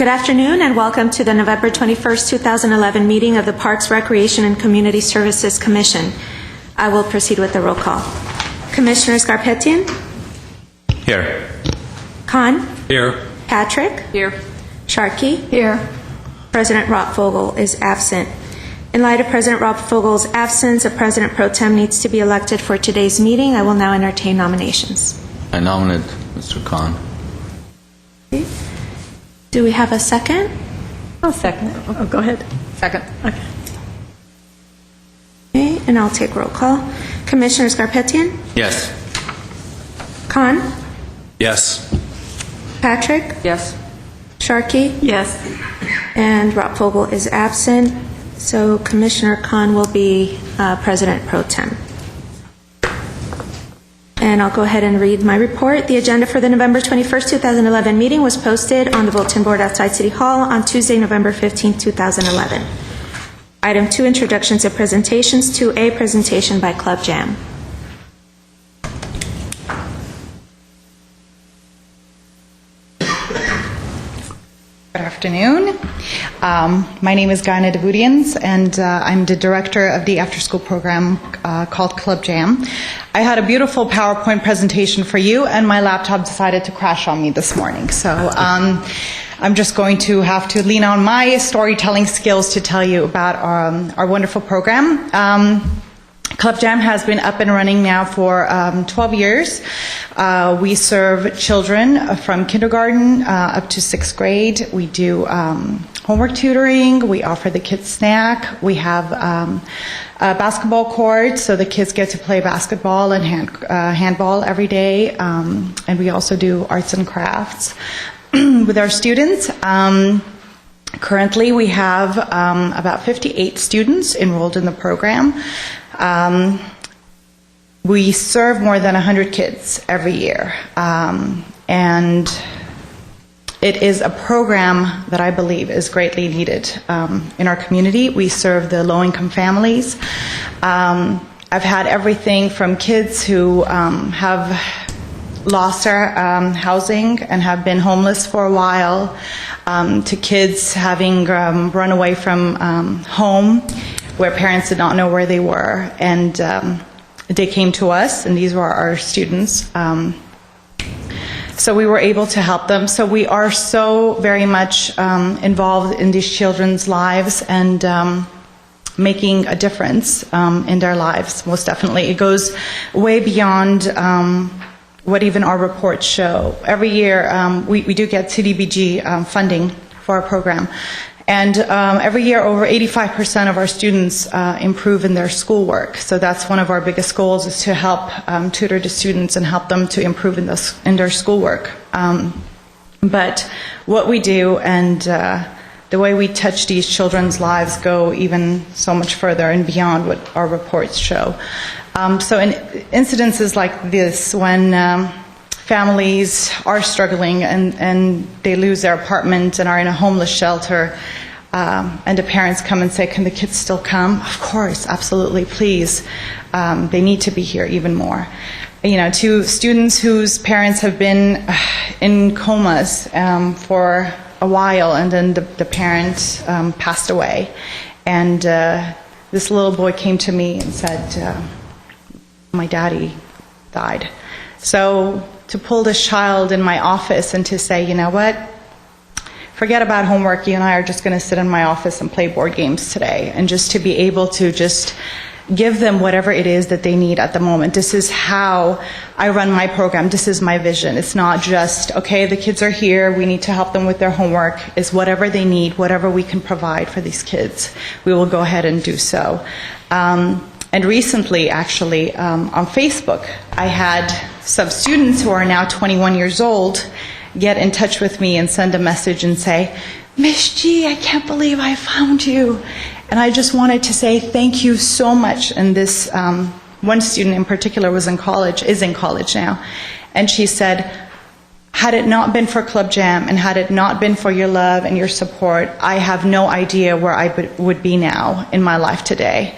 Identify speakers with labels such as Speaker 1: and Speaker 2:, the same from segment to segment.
Speaker 1: Good afternoon and welcome to the November 21st, 2011 meeting of the Parks, Recreation, and Community Services Commission. I will proceed with the roll call. Commissioner Scarpetian?
Speaker 2: Here.
Speaker 1: Khan?
Speaker 2: Here.
Speaker 1: Patrick?
Speaker 3: Here.
Speaker 1: Sharkey?
Speaker 3: Here.
Speaker 1: President Rottfogel is absent. In light of President Rottfogel's absence, a President Pro Tem needs to be elected for today's meeting. I will now entertain nominations.
Speaker 2: I nominate Mr. Khan.
Speaker 1: Okay. Do we have a second?
Speaker 3: I'll second it.
Speaker 1: Oh, go ahead.
Speaker 3: Second.
Speaker 1: Okay. Okay, and I'll take roll call. Commissioner Scarpetian?
Speaker 2: Yes.
Speaker 1: Khan?
Speaker 2: Yes.
Speaker 1: Patrick?
Speaker 3: Yes.
Speaker 1: Sharkey?
Speaker 3: Yes.
Speaker 1: And Rottfogel is absent, so Commissioner Khan will be President Pro Tem. And I'll go ahead and read my report. The agenda for the November 21st, 2011 meeting was posted on the bulletin board outside City Hall on Tuesday, November 15th, 2011. Item 2, introductions and presentations. 2A, presentation by Club Jam.
Speaker 4: Good afternoon. My name is Gaina Devudians, and I'm the director of the after-school program called Club Jam. I had a beautiful PowerPoint presentation for you, and my laptop decided to crash on me this morning. So I'm just going to have to lean on my storytelling skills to tell you about our wonderful program. Club Jam has been up and running now for 12 years. We serve children from kindergarten up to 6th grade. We do homework tutoring. We offer the kids snack. We have a basketball court, so the kids get to play basketball and handball every day. And we also do arts and crafts with our students. Currently, we have about 58 students enrolled in the program. We serve more than 100 kids every year, and it is a program that I believe is greatly needed in our community. We serve the low-income families. I've had everything from kids who have lost their housing and have been homeless for a while, to kids having run away from home, where parents did not know where they were, and they came to us, and these were our students. So we were able to help them. So we are so very much involved in these children's lives and making a difference in their lives, most definitely. It goes way beyond what even our reports show. Every year we do get CDBG funding for our program. And every year, over 85% of our students improve in their schoolwork. So that's one of our biggest goals, is to help tutor the students and help them to improve in their schoolwork. But what we do and the way we touch these children's lives go even so much further and beyond what our reports show. So in incidences like this, when families are struggling and they lose their apartment and are in a homeless shelter, and the parents come and say, can the kids still come? Of course, absolutely, please. They need to be here even more. You know, to students whose parents have been in comas for a while, and then the parent passed away. And this little boy came to me and said, my daddy died. So to pull this child in my office and to say, you know what, forget about homework, you and I are just going to sit in my office and play board games today, and just to be able to just give them whatever it is that they need at the moment. This is how I run my program. This is my vision. It's not just, okay, the kids are here, we need to help them with their homework. It's whatever they need, whatever we can provide for these kids, we will go ahead and do so. And recently, actually, on Facebook, I had some students who are now 21 years old get in touch with me and send a message and say, Miss G, I can't believe I found you. And I just wanted to say thank you so much. And this one student in particular is in college now. And she said, had it not been for Club Jam and had it not been for your love and your support, I have no idea where I would be now in my life today.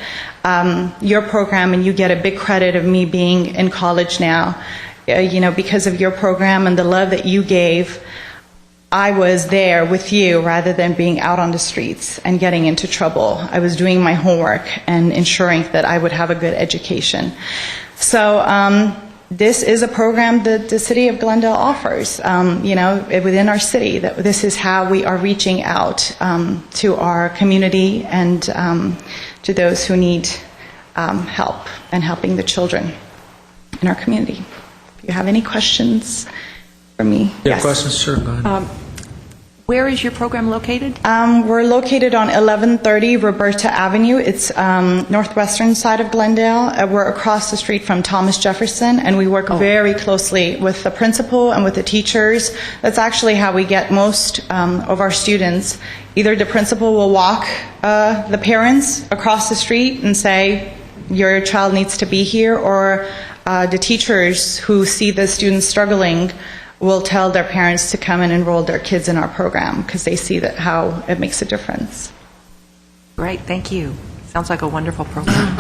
Speaker 4: Your program, and you get a big credit of me being in college now, you know, because of your program and the love that you gave, I was there with you rather than being out on the streets and getting into trouble. I was doing my homework and ensuring that I would have a good education. So this is a program that the city of Glendale offers, within our city. That this is how we are reaching out to our community and to those who need help and helping the children in our community. If you have any questions for me.
Speaker 3: Yeah, questions? Sure, go ahead.
Speaker 5: Where is your program located?
Speaker 4: We're located on 1130 Roberta Avenue. It's northwestern side of Glendale. We're across the street from Thomas Jefferson, and we work very closely with the principal and with the teachers. That's actually how we get most of our students. Either the principal will walk the parents across the street and say, your child needs to be here, or the teachers who see the students struggling will tell their parents to come and enroll their kids in our program because they see that how it makes a difference.
Speaker 5: Great, thank you. Sounds like a wonderful program.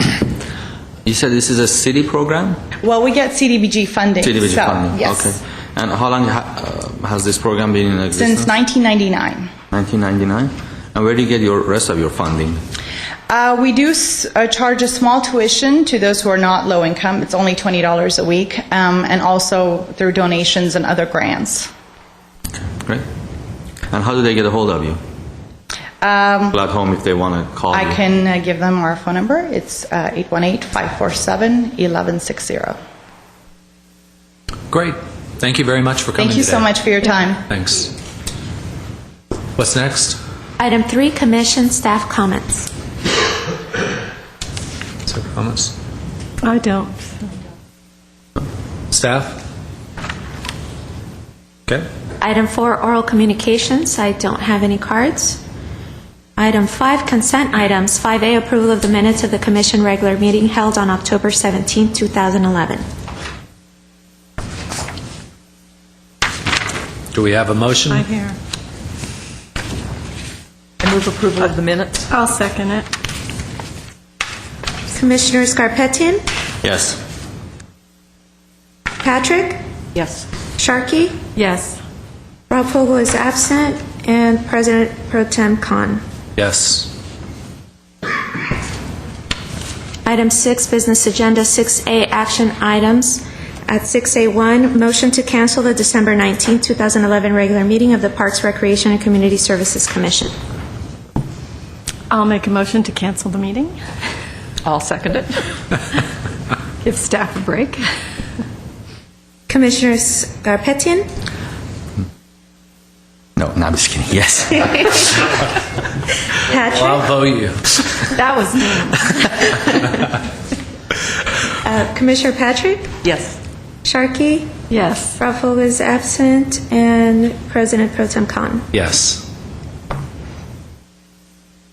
Speaker 2: You said this is a city program?
Speaker 4: Well, we get CDBG funding.
Speaker 2: CDBG
Speaker 4: so,
Speaker 2: funding,
Speaker 4: yes.
Speaker 2: okay. And how long has this program been in existence?
Speaker 4: Since 1999.
Speaker 2: 1999? And where do you get your rest of your funding?
Speaker 4: We do charge a small tuition to those who are not low income. It's only $20 a week, and also through donations and other grants.
Speaker 2: Okay, great. And how do they get a hold of you? People at home, if they want to call you.
Speaker 4: I can give them our phone number. It's 818-547-1160.
Speaker 3: Great. Thank you very much for coming
Speaker 4: Thank you
Speaker 3: today.
Speaker 4: so much for your time.
Speaker 3: Thanks. What's next?
Speaker 1: Item 3, commission staff comments.
Speaker 3: So comments?
Speaker 5: I don't.
Speaker 3: Staff? Okay.
Speaker 1: Item 4, oral communications. I don't have any cards. Item 5, consent items. 5A, approval of the minutes of the commission regular meeting held on October 17, 2011.
Speaker 3: Do we have a motion?
Speaker 5: I'm here. I move approval of the minutes. I'll second it.
Speaker 1: Commissioner Scarpetian?
Speaker 2: Yes.
Speaker 1: Patrick?
Speaker 5: Yes.
Speaker 1: Sharkey?
Speaker 5: Yes.
Speaker 1: Rob Fogel is absent, and President Pro Tem Khan.
Speaker 3: Yes.
Speaker 1: Item 6, business agenda. 6A, action items. At 6A1, motion to cancel the December 19, 2011 regular meeting of the Parks, Recreation, and Community Services Commission.
Speaker 6: I'll make a motion to cancel the meeting.
Speaker 5: I'll second it.
Speaker 6: Give staff a break.
Speaker 1: Commissioner Scarpetian?
Speaker 2: No, I'm just kidding. Yes.
Speaker 1: Patrick?
Speaker 3: Well, I'll vote you.
Speaker 6: That was me.
Speaker 1: Commissioner Patrick?
Speaker 5: Yes.
Speaker 1: Sharkey?
Speaker 6: Yes.
Speaker 1: Rob Fogel is absent, and President Pro Tem Khan.
Speaker 3: Yes.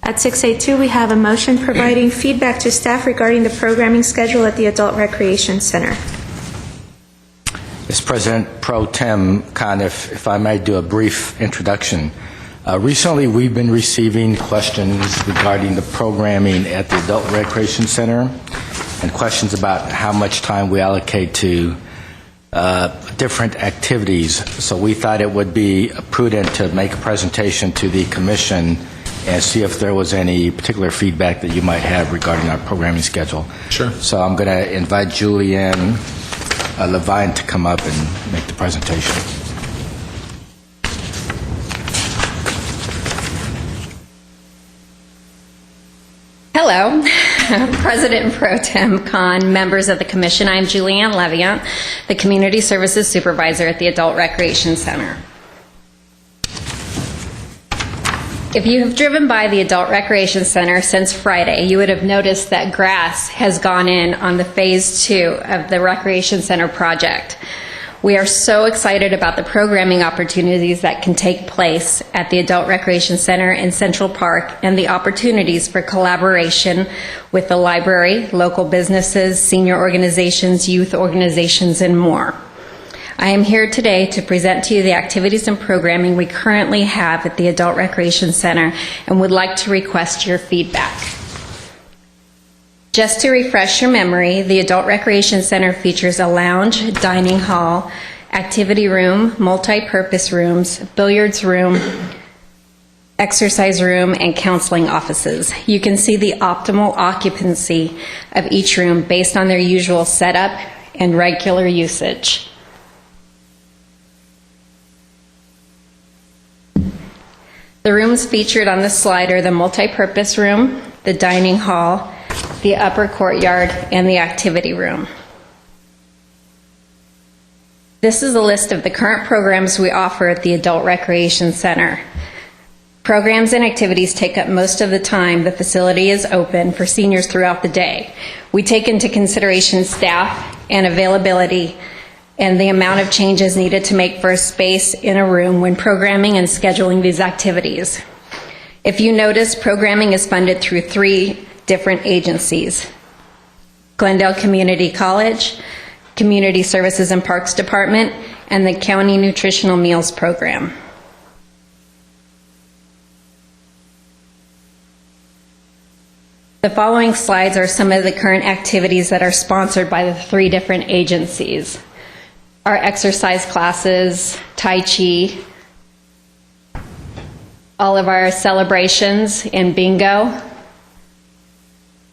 Speaker 1: At 6A2, we have a motion providing feedback to staff regarding the programming schedule at the Adult Recreation Center.
Speaker 7: Yes, President Pro Tem Khan, if I might do a brief introduction. Recently, we've been receiving questions regarding the programming at the Adult Recreation Center and questions about how much time we allocate to different activities. So we thought it would be prudent to make a presentation to the Commission and see if there was any particular feedback that you might have regarding our programming schedule.
Speaker 3: Sure.
Speaker 7: So I'm going to invite Julianne Levine to come up and make the presentation.
Speaker 8: Hello, President Pro Tem Khan, members of the Commission. I'm Julianne Leviant, the Community Services Supervisor at the Adult Recreation Center. If you have driven by the Adult Recreation Center since Friday, you would have noticed that grass has gone in on the Phase 2 of the Recreation Center project. We are so excited about the programming opportunities that can take place at the Adult Recreation Center in Central Park and the opportunities for collaboration with the library, local businesses, senior organizations, youth organizations, and more. I am here today to present to you the activities and programming we currently have at the Adult Recreation Center and would like to request your feedback. Just to refresh your memory, the Adult Recreation Center features a lounge, dining hall, activity room, multi-purpose rooms, billiards room, exercise room, and counseling offices. You can see the optimal occupancy of each room based on their usual setup and regular usage. The rooms featured on this slide are the multi-purpose room, the dining hall, the upper courtyard, and the activity room. This is a list of the current programs we offer at the Adult Recreation Center. Programs and activities take up most of the time the facility is open for seniors throughout the day. We take into consideration staff and availability and the amount of changes needed to make for a space in a room when programming and scheduling these activities. If you notice, programming is funded through 3 different agencies: Glendale Community College, Community Services and Parks Department, and the County Nutritional Meals Program. The following slides are some of the current activities that are sponsored by the 3 different agencies. Our exercise classes, Tai Chi, all of our celebrations and bingo,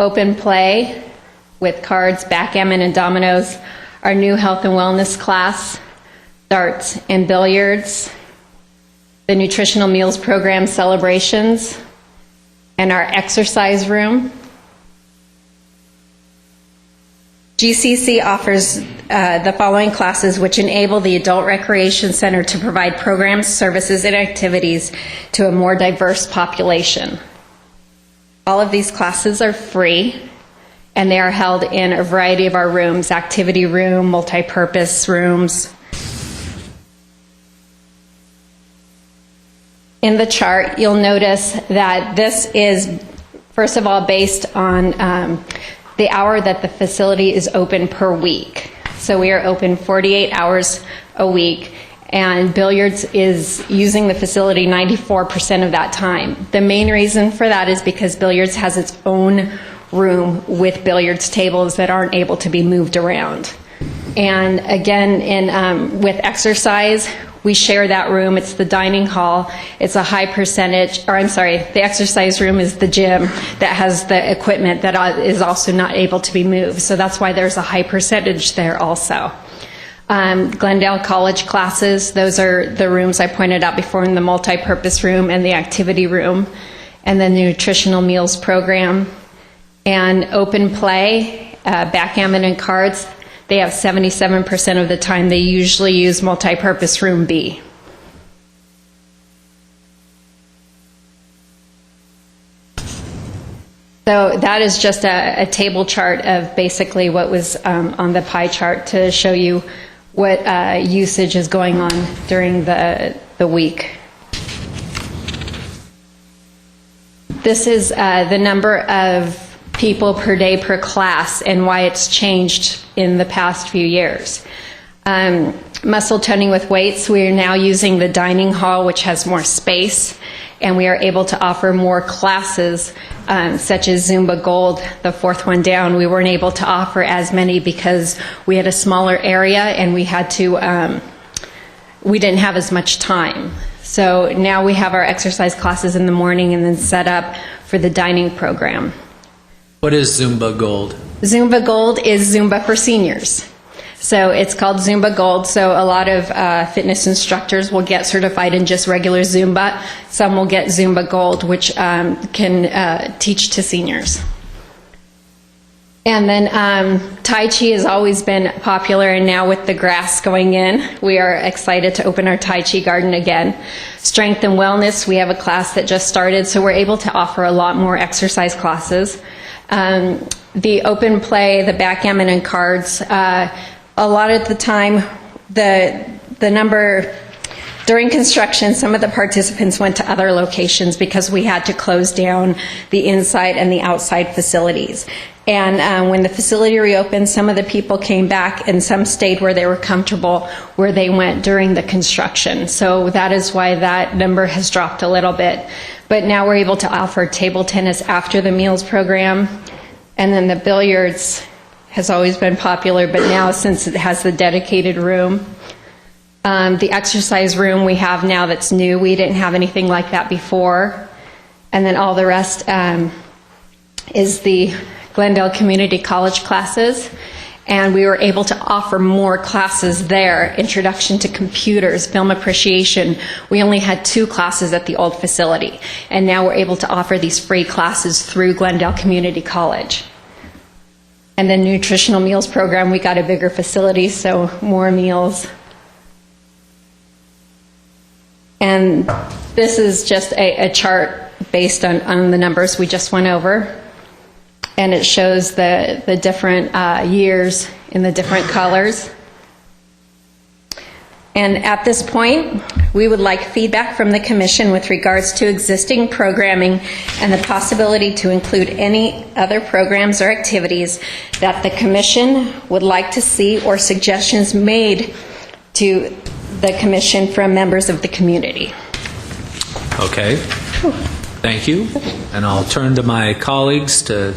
Speaker 8: open play with cards, backgammon, and dominoes, our new health and wellness class, darts and billiards, the nutritional meals program celebrations, and our exercise room. GCC offers the following classes which enable the Adult Recreation Center to provide programs, services, and activities to a more diverse population. All of these classes are free, and they are held in a variety of our rooms: activity room, multi-purpose rooms. In the chart, you'll notice that this is, first of all, based on the hour that the facility is open per week. So we are open 48 hours a week, and billiards is using the facility 94% of that time. The main reason for that is because billiards has its own room with billiards tables that aren't able to be moved around. And again, with exercise, we share that room. It's the dining hall. It's a high percentage, or I'm sorry, the exercise room is the gym that has the equipment that is also not able to be moved. So that's why there's a high percentage there also. Glendale College classes, those are the rooms I pointed out before, in the multi-purpose room and the activity room, and then the nutritional meals program. And open play, backgammon and cards, they have 77% of the time. They usually use multi-purpose room B. So that is just a table chart of basically what was on the pie chart to show you what usage is going on during the week. This is the number of people per day per class and why it's changed in the past few years. Muscle toning with weights, we are now using the dining hall, which has more space, and we are able to offer more classes such as Zumba Gold, the 4th one down. We weren't able to offer as many because we had a smaller area and we had to, we didn't have as much time. So now we have our exercise classes in the morning and then set up for the dining program.
Speaker 3: What is Zumba Gold?
Speaker 8: Zumba Gold is Zumba for seniors. So it's called Zumba Gold. So a lot of fitness instructors will get certified in just regular Zumba. Some will get Zumba Gold, which can teach to seniors. And then Tai Chi has always been popular, and now with the grass going in, we are excited to open our Tai Chi garden again. Strength and wellness, we have a class that just started, so we're able to offer a lot more exercise classes. The open play, the backgammon and cards, a lot of the time, the number, during construction, some of the participants went to other locations because we had to close down the inside and the outside facilities. And when the facility reopened, some of the people came back and some stayed where they were comfortable, where they went during the construction. So that is why that number has dropped a little bit. But now we're able to offer table tennis after the meals program. And then the billiards has always been popular, but now since it has the dedicated room, The exercise room we have now that's new, we didn't have anything like that before. And then all the rest is the Glendale Community College classes. And we were able to offer more classes there, introduction to computers, film appreciation. We only had 2 classes at the old facility. And now we're able to offer these free classes through Glendale Community College. And the nutritional meals program, we got a bigger facility, so more meals. And this is just a chart based on the numbers we just went over. And it shows the different years in the different colors. And at this point, we would like feedback from the Commission with regards to existing programming and the possibility to include any other programs or activities that the Commission would like to see or suggestions made to the Commission from members of the community.
Speaker 3: Okay. Thank you. And I'll turn to my colleagues to...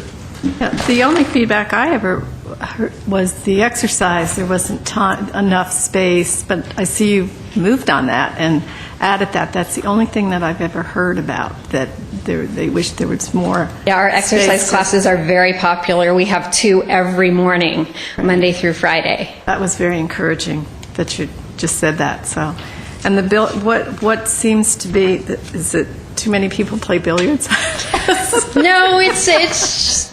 Speaker 6: Yeah, the only feedback I ever heard was the exercise. There wasn't enough space, but I see you moved on that and added that. That's the only thing that I've ever heard about, that they wish there was more.
Speaker 8: Yeah, our exercise
Speaker 6: space.
Speaker 8: classes are very popular. We have 2 every morning, Monday through Friday.
Speaker 6: That was very encouraging that you just said that. So, and the bill, what seems to be, is it too many people play billiards?
Speaker 8: No, it's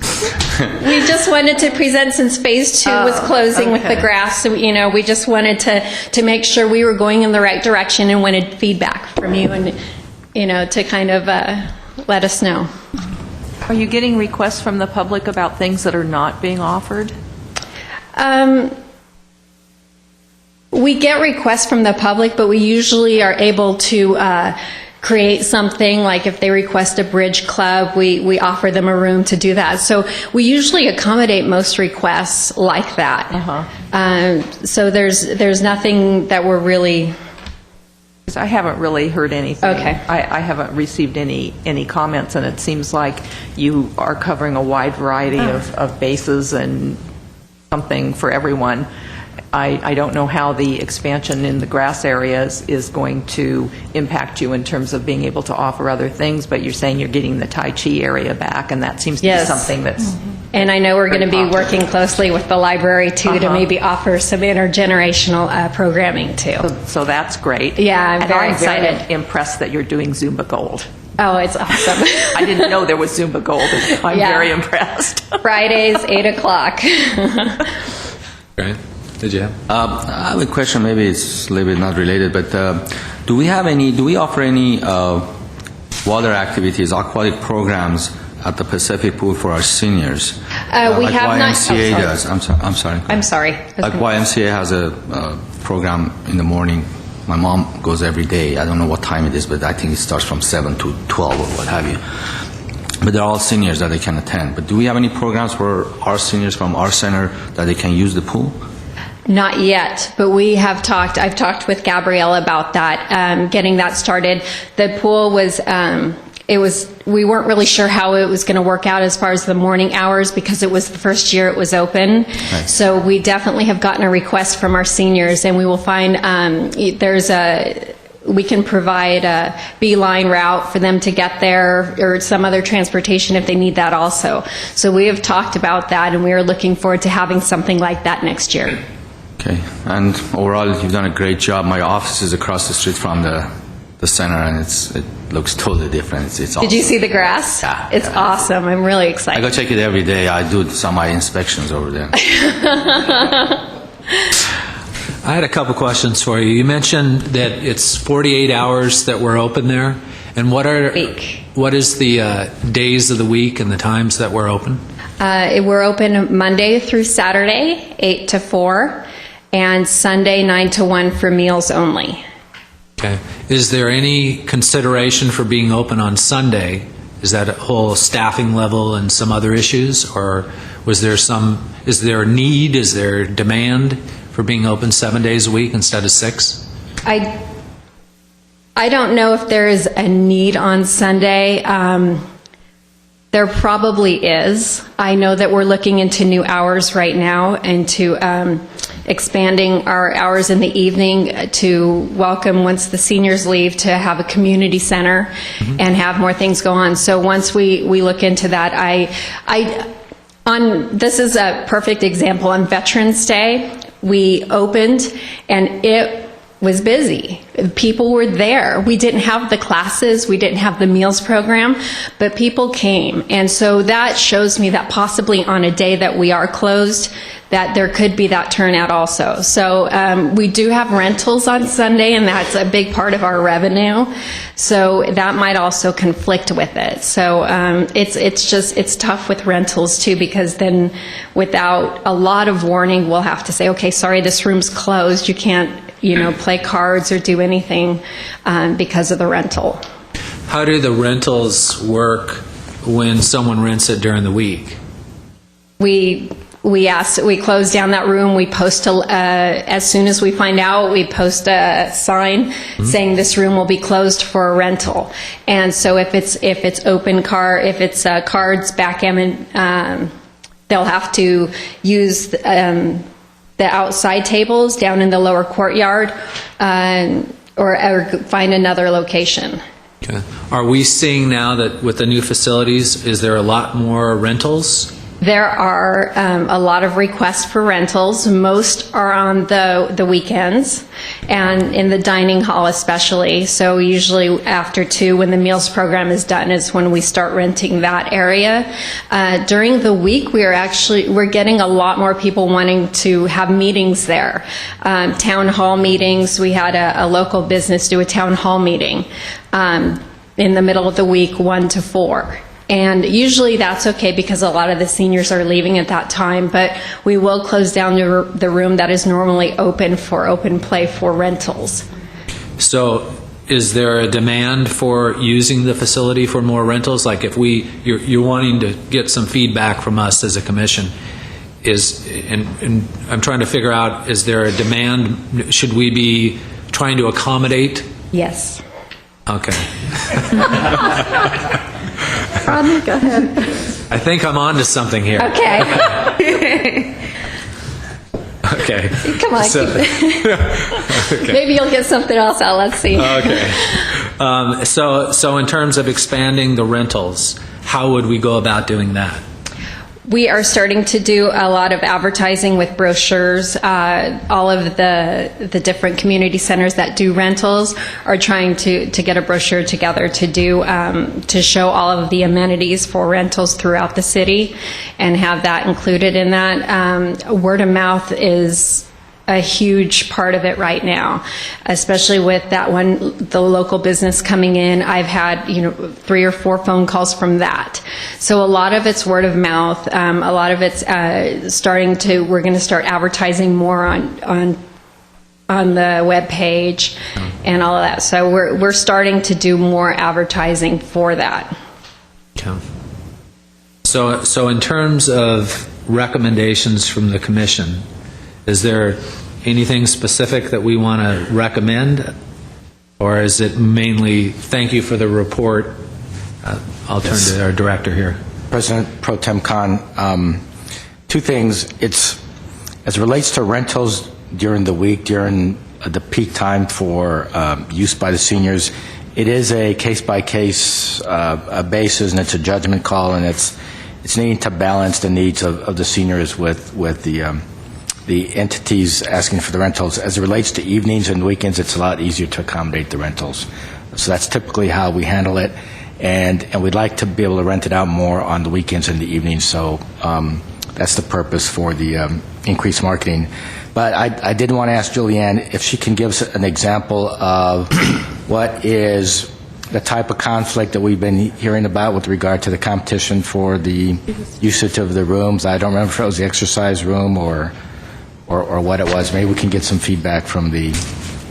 Speaker 8: we just wanted to present, since phase 2 was closing with the
Speaker 6: okay.
Speaker 8: grass. So, we just wanted to make sure we were going in the right direction and wanted feedback from you and, to kind of let us know.
Speaker 5: Are you getting requests from the public about things that are not being offered?
Speaker 8: We get requests from the public, but we usually are able to create something, like if they request a bridge club, we offer them a room to do that. So we usually accommodate most requests like that. So there's nothing that we're really...
Speaker 5: Because I haven't really heard anything.
Speaker 8: Okay.
Speaker 5: I haven't received any comments, and it seems like you are covering a wide variety of bases and something for everyone. I don't know how the expansion in the grass areas is going to impact you in terms of being able to offer other things, but you're saying you're getting the Tai Chi area back, and that seems to be something that's...
Speaker 8: And I know we're going to be
Speaker 5: Very popular.
Speaker 8: working closely with the library, too, to maybe offer some intergenerational programming, too.
Speaker 5: So that's great.
Speaker 8: Yeah, I'm very
Speaker 5: And
Speaker 8: excited.
Speaker 5: I'm very impressed that you're doing Zumba Gold.
Speaker 8: Oh, it's awesome.
Speaker 5: I didn't know there was Zumba Gold. I'm
Speaker 8: Yeah.
Speaker 5: very impressed.
Speaker 8: Fridays, 8 o'clock.
Speaker 3: Right? Did you have?
Speaker 2: I have a question, maybe it's a little bit not related, but do we offer any water activities, aquatic programs at the Pacific Pool for our seniors?
Speaker 8: We
Speaker 2: like
Speaker 8: have not...
Speaker 2: YMCA
Speaker 8: oh,
Speaker 2: does. I'm sorry.
Speaker 8: I'm sorry.
Speaker 2: Like YMCA has a program in the morning. My mom goes every day. I don't know what time it is, but I think it starts from 7 to 12 or what have you. But they're all seniors that they can attend. But do we have any programs for our seniors from our center that they can use the pool?
Speaker 8: Not yet, but I've talked with Gabrielle about that, getting that started. The pool we weren't really sure how it was going to work out as far as the morning hours, because it was the first year it was open.
Speaker 2: Right.
Speaker 8: So we definitely have gotten a request from our seniors, and we will find we can provide a beeline route for them to get there, or some other transportation if they need that also. So we have talked about that, and we are looking forward to having something like that next year.
Speaker 2: Okay. And overall, you've done a great job. My office is across the street from the center, and it looks totally different. It's awesome.
Speaker 8: Did you see the grass?
Speaker 2: Yeah.
Speaker 8: It's awesome. I'm really
Speaker 2: I
Speaker 8: excited.
Speaker 2: go check it every day. I do some of my inspections over there.
Speaker 3: I had a couple questions for you. You mentioned that it's 48 hours that we're open there. And what is the days of the week and the times that we're open?
Speaker 8: We're open Monday through Saturday, 8 to 4, and Sunday, 9 to 1 for meals only.
Speaker 3: Okay. Is there any consideration for being open on Sunday? Is that a whole staffing level and some other issues? Or is there a need, is there demand for being open 7 days a week instead of 6?
Speaker 8: I don't know if there is a need on Sunday. There probably is. I know that we're looking into new hours right now, into expanding our hours in the evening to welcome, once the seniors leave, to have a community center and have more things go on. So once we look into that, this is a perfect example. On Veterans Day, we opened and it was busy. People were there. We didn't have the classes, we didn't have the meals program, but people came. And so that shows me that possibly on a day that we are closed, that there could be that turnout also. So we do have rentals on Sunday, and that's a big part of our revenue. So that might also conflict with it. So it's tough with rentals too, because then without a lot of warning, we'll have to say, okay, sorry, this room's closed. You can't, play cards or do anything because of the rental.
Speaker 3: How do the rentals work when someone rents it during the week?
Speaker 8: We close down that room. We post as soon as we find out, we post a sign saying this room will be closed for a rental. And so if it's open if it's cards, backgammon, they'll have to use the outside tables down in the lower courtyard, or find another location.
Speaker 3: Okay. Are we seeing now that with the new facilities, is there a lot more rentals?
Speaker 8: There are a lot of requests for rentals. Most are on the weekends and in the dining hall especially. So usually after 2, when the meals program is done, is when we start renting that area. During the week, we're getting a lot more people wanting to have meetings there. Town hall meetings. We had a local business do a town hall meeting in the middle of the week, 1 to 4. And usually that's okay because a lot of the seniors are leaving at that time, but we will close down the room that is normally open for open play for rentals.
Speaker 3: So is there a demand for using the facility for more rentals? Like if you're wanting to get some feedback from us as a commission, and I'm trying to figure out, is there a demand? Should we be trying to accommodate?
Speaker 8: Yes.
Speaker 3: Okay.
Speaker 6: Rodney, go ahead.
Speaker 3: I think I'm on to something here.
Speaker 8: Okay.
Speaker 3: Okay.
Speaker 8: Come on.
Speaker 3: Okay.
Speaker 8: Maybe you'll get something else out. Let's see.
Speaker 3: Okay. So in terms of expanding the rentals, how would we go about doing that?
Speaker 8: We are starting to do a lot of advertising with brochures. All of the different community centers that do rentals are trying to get a brochure together to show all of the amenities for rentals throughout the city and have that included in that. Word of mouth is a huge part of it right now, especially with the local business coming in. I've had 3 or 4 phone calls from that. So a lot of it's word of mouth. A lot of it's we're going to start advertising more on the web page and all of that. So we're starting to do more advertising for that.
Speaker 3: Okay. So in terms of recommendations from the commission, is there anything specific that we want to recommend, or is it mainly thank you for the report? I'll turn to our director here.
Speaker 7: President Pro Tem Khan, 2 things. It's as it relates to rentals during the week, during the peak time for use by the seniors, it is a case-by-case basis, and it's a judgment call, and it's needing to balance the needs of the seniors with the entities asking for the rentals. As it relates to evenings and weekends, it's a lot easier to accommodate the rentals. So that's typically how we handle it, and we'd like to be able to rent it out more on the weekends and the evenings, so that's the purpose for the increased marketing. But I did want to ask Julianne if she can give us an example of what is the type of conflict that we've been hearing about with regard to the competition for the usage of the rooms. I don't remember if it was the exercise room or what it was. Maybe we can get some feedback from the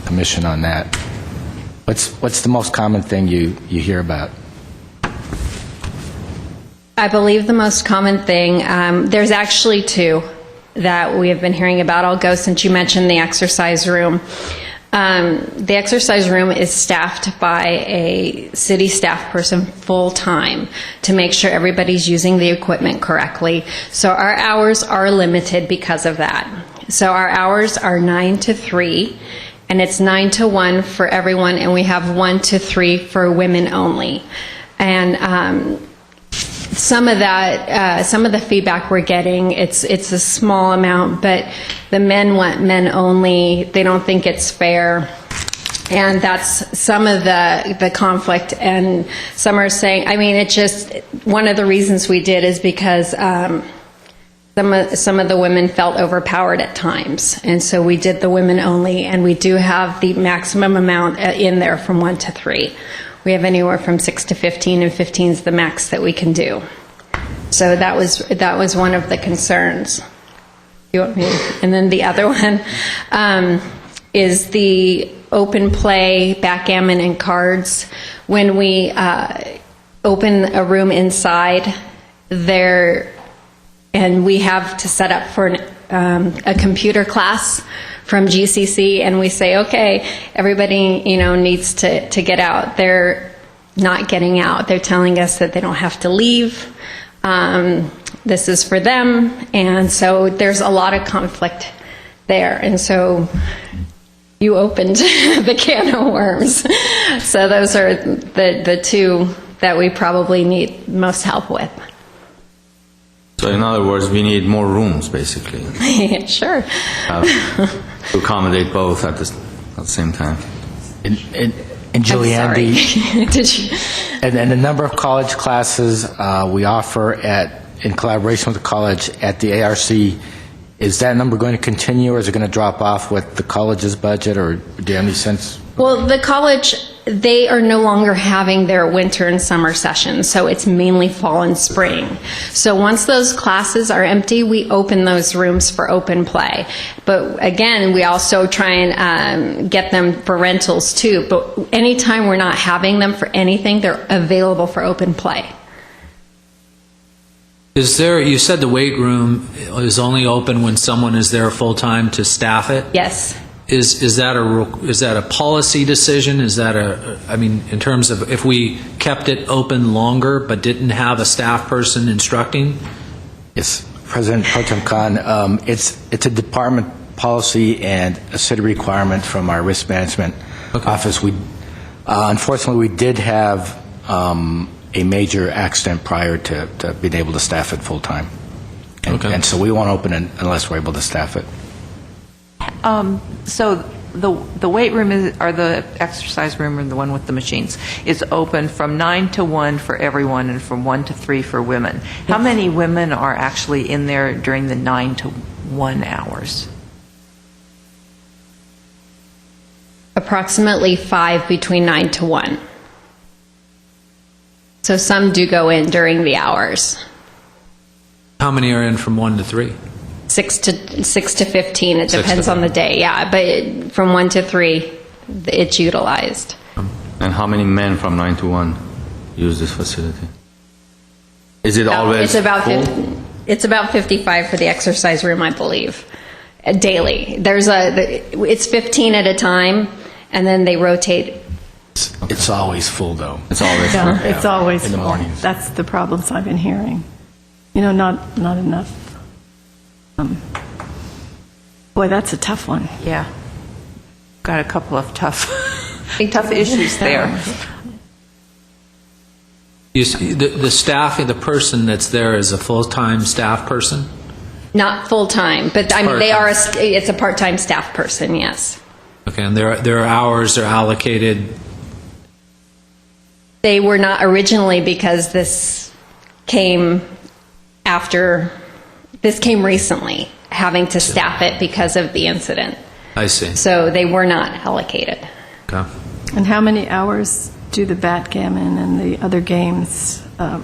Speaker 7: commission on that. What's the most common thing you hear about?
Speaker 8: I believe the most common thing, there's actually 2 that we have been hearing about. I'll go since you mentioned the exercise room. The exercise room is staffed by a city staff person full-time to make sure everybody's using the equipment correctly. So our hours are limited because of that. So our hours are 9 to 3, and it's 9 to 1 for everyone, and we have 1 to 3 for women only. And some of the feedback we're getting, it's a small amount, but the men want men only. They don't think it's fair. And that's some of the conflict. And some are saying, I mean, one of the reasons we did is because some of the women felt overpowered at times. And so we did the women only, and we do have the maximum amount in there from 1 to 3. We have anywhere from 6 to 15, and 15 is the max that we can do. So that was one of the concerns. You want me? And then the other one is the open play, backgammon, and cards. When we open a room inside there, and we have to set up for a computer class from GCC, and we say, okay, everybody, needs to get out. They're not getting out. They're telling us that they don't have to leave. This is for them. And so there's a lot of conflict there. And so you opened the can of worms. So those are the two that we probably need most help with.
Speaker 2: So in other words, we need more rooms, basically,
Speaker 8: Sure.
Speaker 2: to accommodate both at the same time.
Speaker 7: And
Speaker 8: I'm
Speaker 7: Julianne,
Speaker 8: sorry. Did you?
Speaker 7: and the number of college classes we offer in collaboration with the college at the ARC, is that number going to continue, or is it going to drop off with the college's budget, or do you have any sense?
Speaker 8: Well, the college, they are no longer having their winter and summer sessions, so it's mainly fall and spring. So once those classes are empty, we open those rooms for open play. But again, we also try and get them for rentals too. But anytime we're not having them for anything, they're available for open play.
Speaker 3: You said the weight room is only open when someone is there full-time to staff it?
Speaker 8: Yes.
Speaker 3: Is that a policy decision? Is that in terms of if we kept it open longer but didn't have a staff person instructing?
Speaker 7: Yes, President Pro Tem Khan, it's a department policy and a city requirement from our risk management office. Unfortunately, we did have a major accident prior to being able to staff it full time, and so we won't open it unless we're able to staff it.
Speaker 5: So the weight room or the exercise room, or the one with the machines, is open from 9 to 1 for everyone and from 1 to 3 for women. How many women are actually in there during the 9 to 1 hours?
Speaker 8: Approximately 5 between 9 to 1. So some do go in during the hours.
Speaker 3: How many are in from 1 to 3?
Speaker 8: 6 to 15. It
Speaker 3: 6 to
Speaker 8: depends on the day. Yeah, but from 1 to 3, it's utilized.
Speaker 2: And how many men from 9 to 1 use this facility? Is it always full?
Speaker 8: It's about 55 for the exercise room, I believe, daily. It's 15 at a time, and then they rotate.
Speaker 7: It's always full, though.
Speaker 2: It's always full.
Speaker 6: Yeah, it's always
Speaker 7: in the
Speaker 6: full.
Speaker 7: mornings.
Speaker 6: That's the problems I've been hearing. Not enough. Boy, that's a tough one.
Speaker 5: Yeah. Got a couple of tough issues there.
Speaker 3: You see, the staff, the person that's there is a full-time staff person?
Speaker 8: Not full-time, but I mean, it's a part-time staff person, yes.
Speaker 3: Okay, and their hours are allocated?
Speaker 8: They were not originally, because this came recently, having to staff it because of the incident.
Speaker 3: I see.
Speaker 8: So they were not allocated.
Speaker 3: Okay.
Speaker 6: And how many hours do the backgammon and the other games, are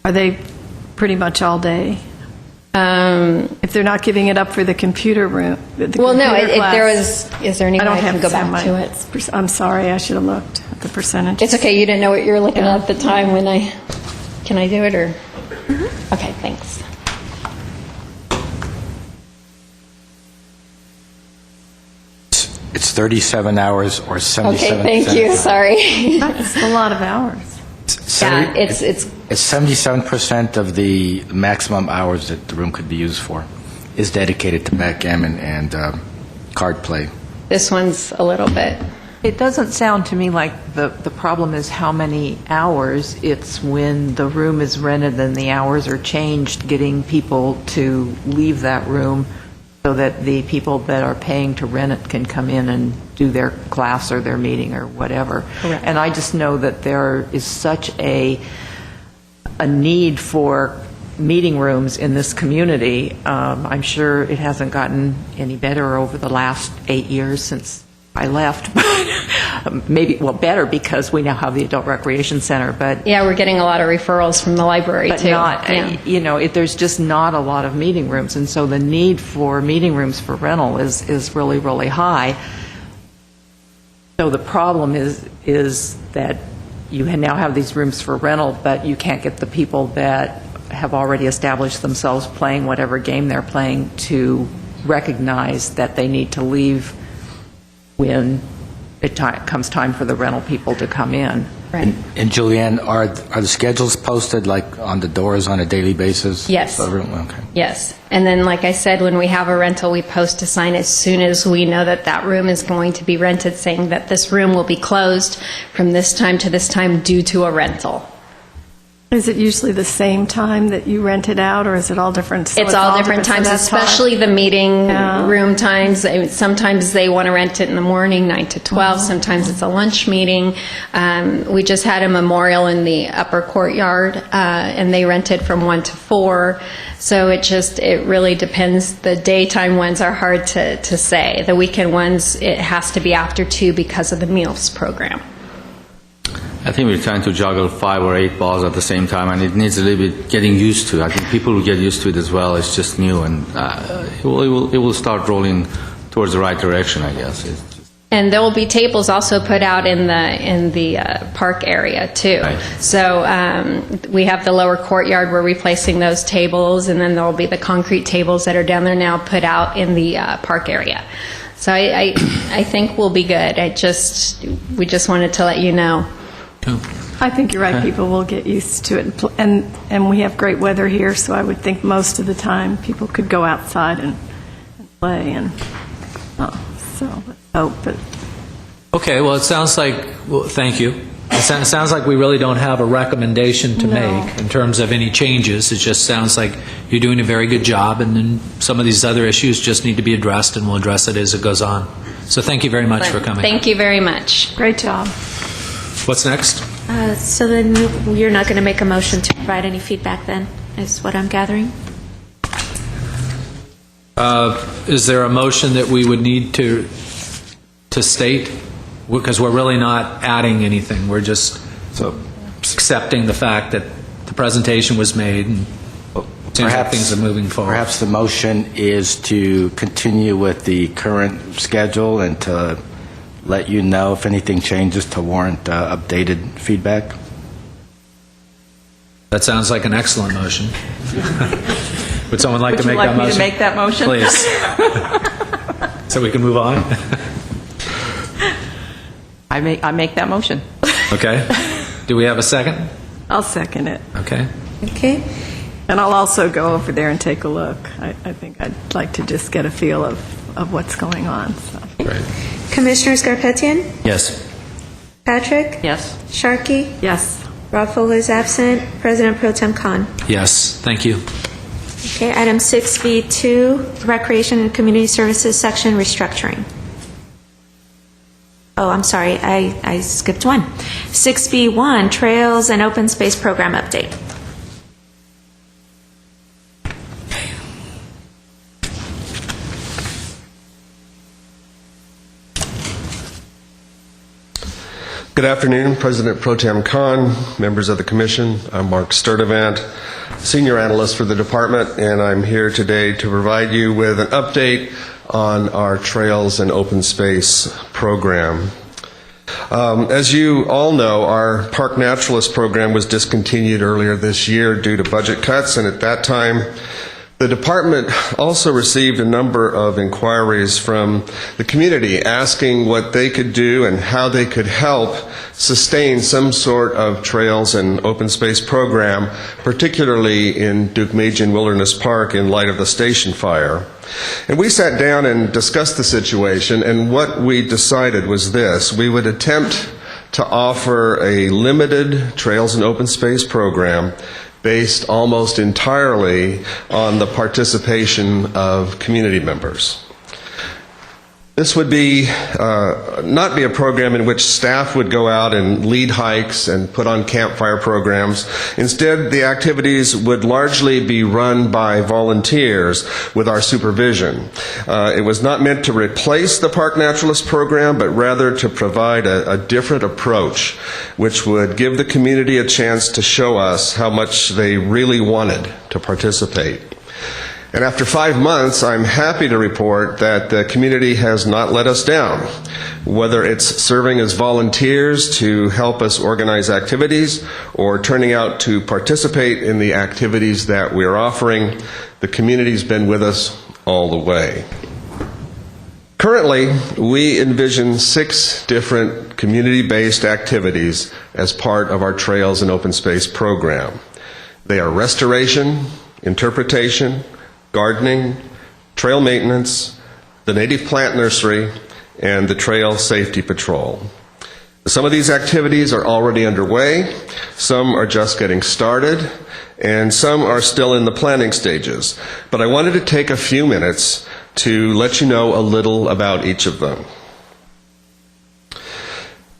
Speaker 6: they pretty much all day? If they're not giving it up for the computer room? Is there any way I can go back to it? I'm sorry, I should have looked at the percentage.
Speaker 8: It's okay, you didn't know what you were looking at the time when can I do it, or? Mm-hmm. Okay, thanks.
Speaker 7: It's 37 hours or 77%.
Speaker 8: Okay, thank you, sorry.
Speaker 6: That's a lot of hours.
Speaker 8: Yeah, it's
Speaker 7: It's 77% of the maximum hours that the room could be used for is dedicated to backgammon and card play.
Speaker 8: this one's a little bit.
Speaker 5: It doesn't sound to me like the problem is how many hours. It's when the room is rented and the hours are changed, getting people to leave that room so that the people that are paying to rent it can come in and do their class or their meeting or whatever.
Speaker 8: Correct.
Speaker 5: And I just know that there is such a need for meeting rooms in this community. I'm sure it hasn't gotten any better over the last 8 years since I left, but maybe, well, better because we now have the Adult Recreation Center, but
Speaker 8: Yeah, we're getting a lot of referrals from the library,
Speaker 5: but
Speaker 8: too.
Speaker 5: not,
Speaker 8: Yeah.
Speaker 5: there's just not a lot of meeting rooms, and so the need for meeting rooms for rental is really, really high. So the problem is that you now have these rooms for rental, but you can't get the people that have already established themselves playing whatever game they're playing to recognize that they need to leave when it comes time for the rental people to come in.
Speaker 8: Right.
Speaker 7: And Julianne, are the schedules posted like on the doors on a daily basis?
Speaker 8: Yes.
Speaker 7: Okay.
Speaker 8: Yes. And then, like I said, when we have a rental, we post a sign as soon as we know that that room is going to be rented, saying that this room will be closed from this time to this time due to a rental.
Speaker 6: Is it usually the same time that you rent it out, or is it all different? So
Speaker 8: It's all different
Speaker 6: so
Speaker 8: times,
Speaker 6: that's hard.
Speaker 8: especially the meeting
Speaker 6: Yeah.
Speaker 8: room times. Sometimes they want to rent it in the morning, 9 to 12. Sometimes it's a lunch meeting. We just had a memorial in the upper courtyard, and they rented from 1 to 4. So it really depends. The daytime ones are hard to say. The weekend ones, it has to be after 2 because of the meals program.
Speaker 2: I think we're trying to juggle 5 or 8 balls at the same time, and it needs a little bit getting used to. I think people will get used to it as well. It's just new, and it will start rolling towards the right direction, I guess. It's just,
Speaker 8: And there will be tables also put out in the park area too.
Speaker 2: Right.
Speaker 8: So we have the lower courtyard. We're replacing those tables, and then there will be the concrete tables that are down there now put out in the park area. So I think we'll be good. We just wanted to let you know.
Speaker 6: I think you're right. People will get used to it, and we have great weather here, so I would think most of the time people could go outside and play, and so let's hope that.
Speaker 3: Okay, well, it sounds like, thank you. It sounds like we really don't have a recommendation to
Speaker 6: No.
Speaker 3: make in terms of any changes. It just sounds like you're doing a very good job, and then some of these other issues just need to be addressed, and we'll address it as it goes on. So thank you very much for coming.
Speaker 8: Thank you very much.
Speaker 6: Great job.
Speaker 3: What's next?
Speaker 1: So then you're not going to make a motion to provide any feedback then, is what I'm gathering?
Speaker 3: Is there a motion that we would need to state? Because we're really not adding anything. We're just accepting the fact that the presentation was made and seems like things are moving forward.
Speaker 7: Perhaps the motion is to continue with the current schedule and to let you know if anything changes to warrant updated feedback.
Speaker 3: That sounds like an excellent motion. Would someone like
Speaker 5: Would
Speaker 3: to
Speaker 5: you
Speaker 3: make
Speaker 5: like
Speaker 3: that
Speaker 5: me
Speaker 3: motion?
Speaker 5: to make that motion?
Speaker 3: Please. So we can move on?
Speaker 5: I make that motion.
Speaker 3: Okay. Do we have a second?
Speaker 6: I'll second it.
Speaker 3: Okay.
Speaker 1: Okay.
Speaker 6: And I'll also go over there and take a look. I think I'd like to just get a feel of what's going on. So.
Speaker 3: Great.
Speaker 1: Commissioners Garpetian,
Speaker 2: yes.
Speaker 1: Patrick,
Speaker 5: Yes.
Speaker 1: Sharkey,
Speaker 6: Yes.
Speaker 1: Raffo is absent, President Pro Tem Khan.
Speaker 3: Yes, thank you.
Speaker 1: Okay, item 6B2, Recreation and Community Services Section Restructuring. Oh, I'm sorry, I skipped one. 6B1, Trails and Open Space Program Update.
Speaker 9: Good afternoon, President Pro Tem Khan, members of the Commission. I'm Mark Sturdivant, Senior Analyst for the Department, and I'm here today to provide you with an update on our Trails and Open Space program. As you all know, our Park Naturalist program was discontinued earlier this year due to budget cuts, and at that time, The department also received a number of inquiries from the community asking what they could do and how they could help sustain some sort of trails and open space program, particularly in Deukmejian Wilderness Park in light of the station fire. And we sat down and discussed the situation, and what we decided was this: we would attempt to offer a limited trails and open space program based almost entirely on the participation of community members. This would be not be a program in which staff would go out and lead hikes and put on campfire programs. Instead, the activities would largely be run by volunteers with our supervision. It was not meant to replace the Park Naturalist program, but rather to provide a different approach, which would give the community a chance to show us how much they really wanted to participate. And after 5 months, I'm happy to report that the community has not let us down. Whether it's serving as volunteers to help us organize activities or turning out to participate in the activities that we're offering, the community's been with us all the way. Currently, we envision 6 different community-based activities as part of our Trails and Open Space program. They are restoration, interpretation, gardening, trail maintenance, the native plant nursery, and the trail safety patrol. Some of these activities are already underway, some are just getting started, and some are still in the planning stages. But I wanted to take a few minutes to let you know a little about each of them.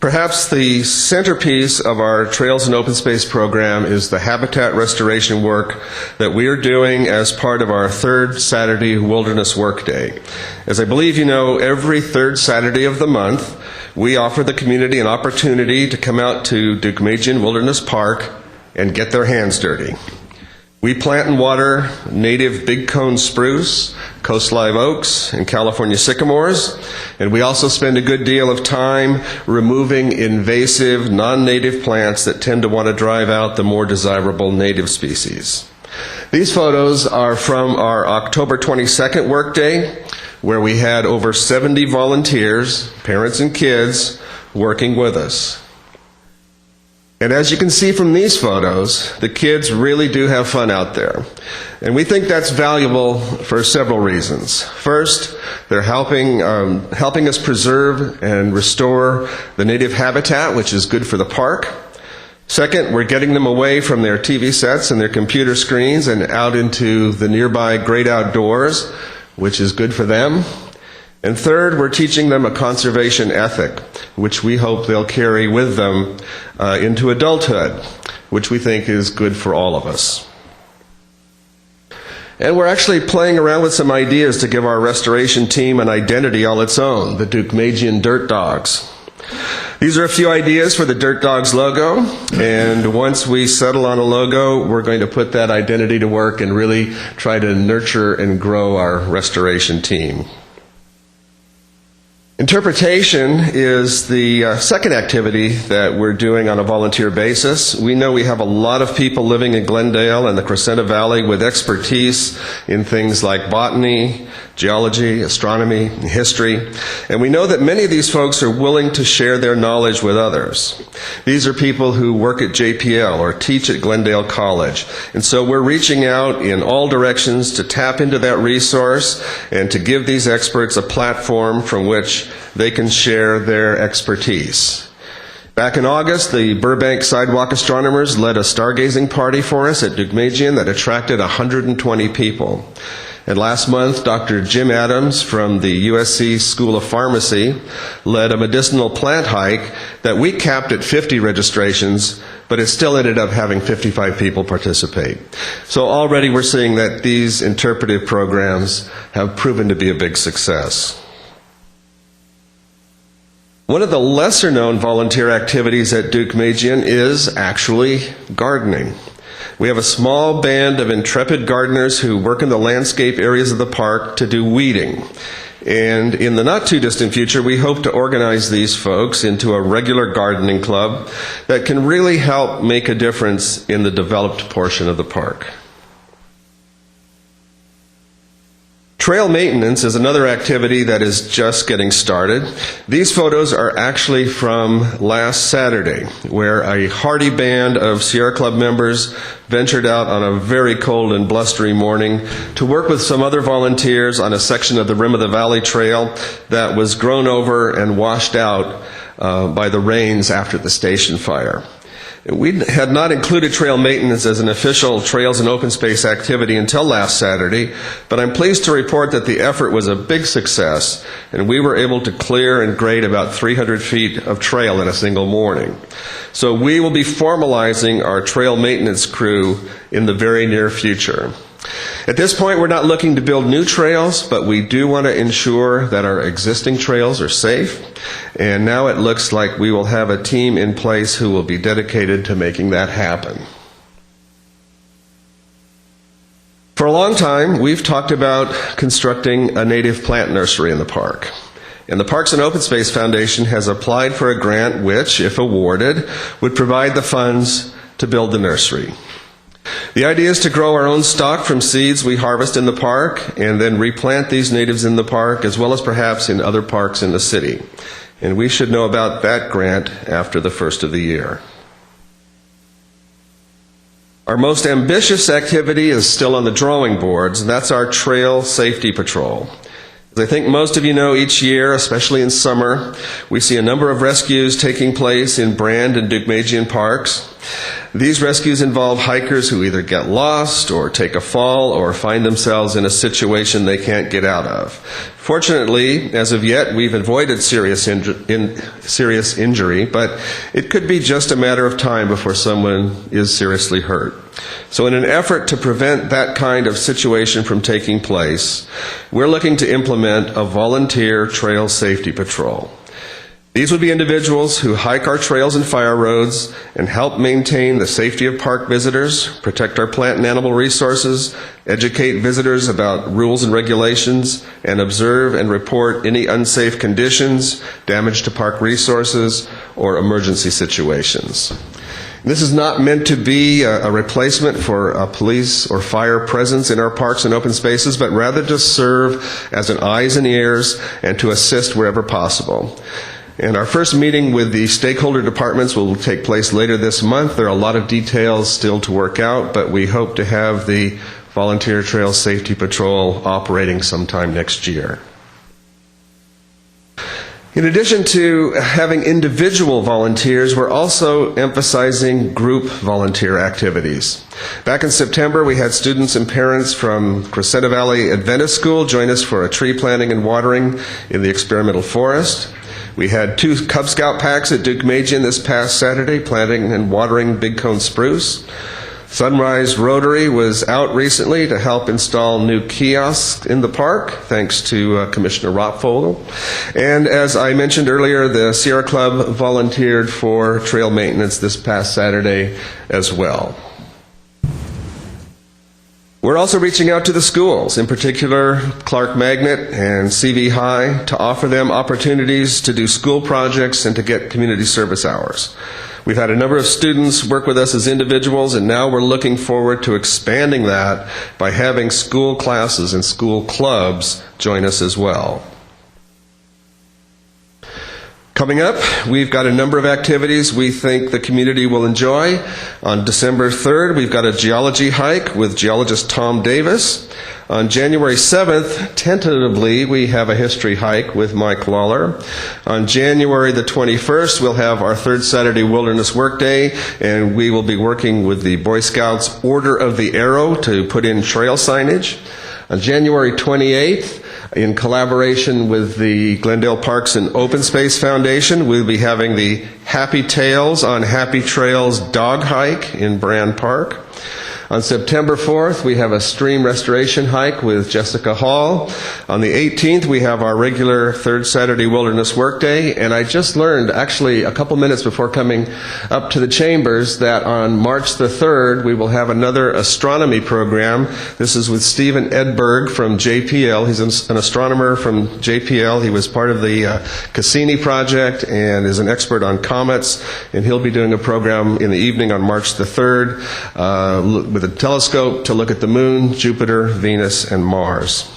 Speaker 9: Perhaps the centerpiece of our Trails and Open Space program is the habitat restoration work that we are doing as part of our third Saturday Wilderness Workday. As I believe you know, every third Saturday of the month, we offer the community an opportunity to come out to Deukmejian Wilderness Park and get their hands dirty. We plant and water native big cone spruce, coast live oaks, and California sycamores, and we also spend a good deal of time removing invasive, non-native plants that tend to want to drive out the more desirable native species. These photos are from our October 22nd workday, where we had over 70 volunteers, parents and kids, working with us. And as you can see from these photos, the kids really do have fun out there. And we think that's valuable for several reasons. First, they're helping us preserve and restore the native habitat, which is good for the park. Second, we're getting them away from their TV sets and their computer screens and out into the nearby great outdoors, which is good for them. And third, we're teaching them a conservation ethic, which we hope they'll carry with them into adulthood, which we think is good for all of us. And we're actually playing around with some ideas to give our restoration team an identity all its own, the Deukmejian Dirt Dogs. These are a few ideas for the Dirt Dogs logo, and once we settle on a logo, we're going to put that identity to work and really try to nurture and grow our restoration team. Interpretation is the second activity that we're doing on a volunteer basis. We know we have a lot of people living in Glendale and the Crescenta Valley with expertise in things like botany, geology, astronomy, and history. And we know that many of these folks are willing to share their knowledge with others. These are people who work at JPL or teach at Glendale College. And so we're reaching out in all directions to tap into that resource and to give these experts a platform from which they can share their expertise. Back in August, the Burbank Sidewalk Astronomers led a stargazing party for us at Deukmejian that attracted 120 people. And last month, Dr. Jim Adams from the USC School of Pharmacy led a medicinal plant hike that we capped at 50 registrations, but it still ended up having 55 people participate. So already we're seeing that these interpretive programs have proven to be a big success. One of the lesser-known volunteer activities at Deukmejian is actually gardening. We have a small band of intrepid gardeners who work in the landscape areas of the park to do weeding. And in the not-too-distant future, we hope to organize these folks into a regular gardening club that can really help make a difference in the developed portion of the park. Trail maintenance is another activity that is just getting started. These photos are actually from last Saturday, where a hearty band of Sierra Club members ventured out on a very cold and blustery morning to work with some other volunteers on a section of the Rim of the Valley Trail that was grown over and washed out by the rains after the station fire. We had not included trail maintenance as an official trails and open space activity until last Saturday, but I'm pleased to report that the effort was a big success, and we were able to clear and grade about 300 feet of trail in a single morning. So we will be formalizing our trail maintenance crew in the very near future. At this point, we're not looking to build new trails, but we do want to ensure that our existing trails are safe. And now it looks like we will have a team in place who will be dedicated to making that happen. For a long time, we've talked about constructing a native plant nursery in the park. And the Parks and Open Space Foundation has applied for a grant which, if awarded, would provide the funds to build the nursery. The idea is to grow our own stock from seeds we harvest in the park and then replant these natives in the park as well as perhaps in other parks in the city. And we should know about that grant after the first of the year. Our most ambitious activity is still on the drawing boards, and that's our Trail Safety Patrol. As I think most of you know, each year, especially in summer, we see a number of rescues taking place in Brand and Deukmejian parks. These rescues involve hikers who either get lost or take a fall or find themselves in a situation they can't get out of. Fortunately, as of yet, we've avoided serious injury, but it could be just a matter of time before someone is seriously hurt. So in an effort to prevent that kind of situation from taking place, we're looking to implement a volunteer trail safety patrol. These would be individuals who hike our trails and fire roads and help maintain the safety of park visitors, protect our plant and animal resources, educate visitors about rules and regulations, and observe and report any unsafe conditions, damage to park resources, or emergency situations. This is not meant to be a replacement for a police or fire presence in our parks and open spaces, but rather to serve as an eyes and ears and to assist wherever possible. And our first meeting with the stakeholder departments will take place later this month. There are a lot of details still to work out, but we hope to have the Volunteer Trail Safety Patrol operating sometime next year. In addition to having individual volunteers, we're also emphasizing group volunteer activities. Back in September, we had students and parents from Crescenta Valley Adventist School join us for a tree planting and watering in the experimental forest. We had 2 Cub Scout packs at Deukmejian this past Saturday, planting and watering big cone spruce. Sunrise Rotary was out recently to help install new kiosks in the park, thanks to Commissioner Rottfogel. And as I mentioned earlier, the Sierra Club volunteered for trail maintenance this past Saturday as well. We're also reaching out to the schools, in particular Clark Magnet and CV High, to offer them opportunities to do school projects and to get community service hours. We've had a number of students work with us as individuals, and now we're looking forward to expanding that by having school classes and school clubs join us as well. Coming up, we've got a number of activities we think the community will enjoy. On December 3rd, we've got a geology hike with geologist Tom Davis. On January 7th, tentatively, we have a history hike with Mike Lawler. On January the 21st, we'll have our third Saturday Wilderness Workday, and we will be working with the Boy Scouts Order of the Arrow to put in trail signage. On January 28th, in collaboration with the Glendale Parks and Open Space Foundation, we'll be having the Happy Tails on Happy Trails dog hike in Brand Park. On September 4th, we have a stream restoration hike with Jessica Hall. On the 18th, we have our regular third Saturday Wilderness Workday. And I just learned, actually, a couple minutes before coming up to the chambers, that on March the 3rd, we will have another astronomy program. This is with Stephen Edberg from JPL. He's an astronomer from JPL. He was part of the Cassini project and is an expert on comets. And he'll be doing a program in the evening on March the 3rd with a telescope to look at the Moon, Jupiter, Venus, and Mars.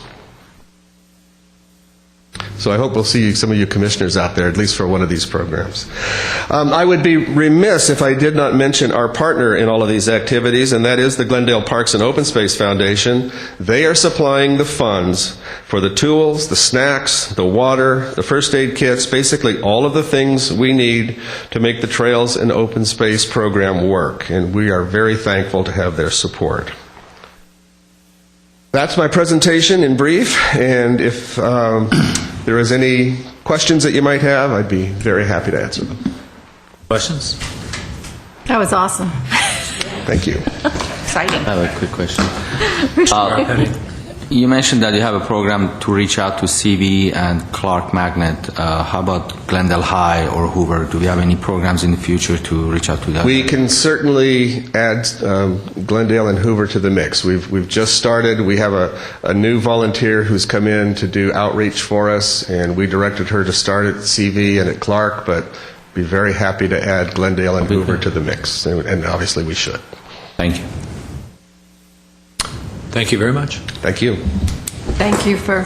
Speaker 9: So I hope we'll see some of you commissioners out there, at least for one of these programs. I would be remiss if I did not mention our partner in all of these activities, and that is the Glendale Parks and Open Space Foundation. They are supplying the funds for the tools, the snacks, the water, the first aid kits, basically all of the things we need to make the Trails and Open Space program work, and we are very thankful to have their support. That's my presentation in brief, and if there is any questions that you might have, I'd be very happy to answer them.
Speaker 3: Questions?
Speaker 6: That was awesome.
Speaker 9: Thank you.
Speaker 5: Exciting.
Speaker 2: I have a quick question. You mentioned that you have a program to reach out to CV and Clark Magnet. How about Glendale High or Hoover? Do we have any programs in the future to reach out to them?
Speaker 9: We can certainly add Glendale and Hoover to the mix. We've just started. We have a new volunteer who's come in to do outreach for us, and we directed her to start at CV and at Clark, but be very happy to add Glendale and Hoover to the mix, and obviously we should.
Speaker 2: Thank you.
Speaker 3: Thank you very much.
Speaker 9: Thank you.
Speaker 6: Thank you for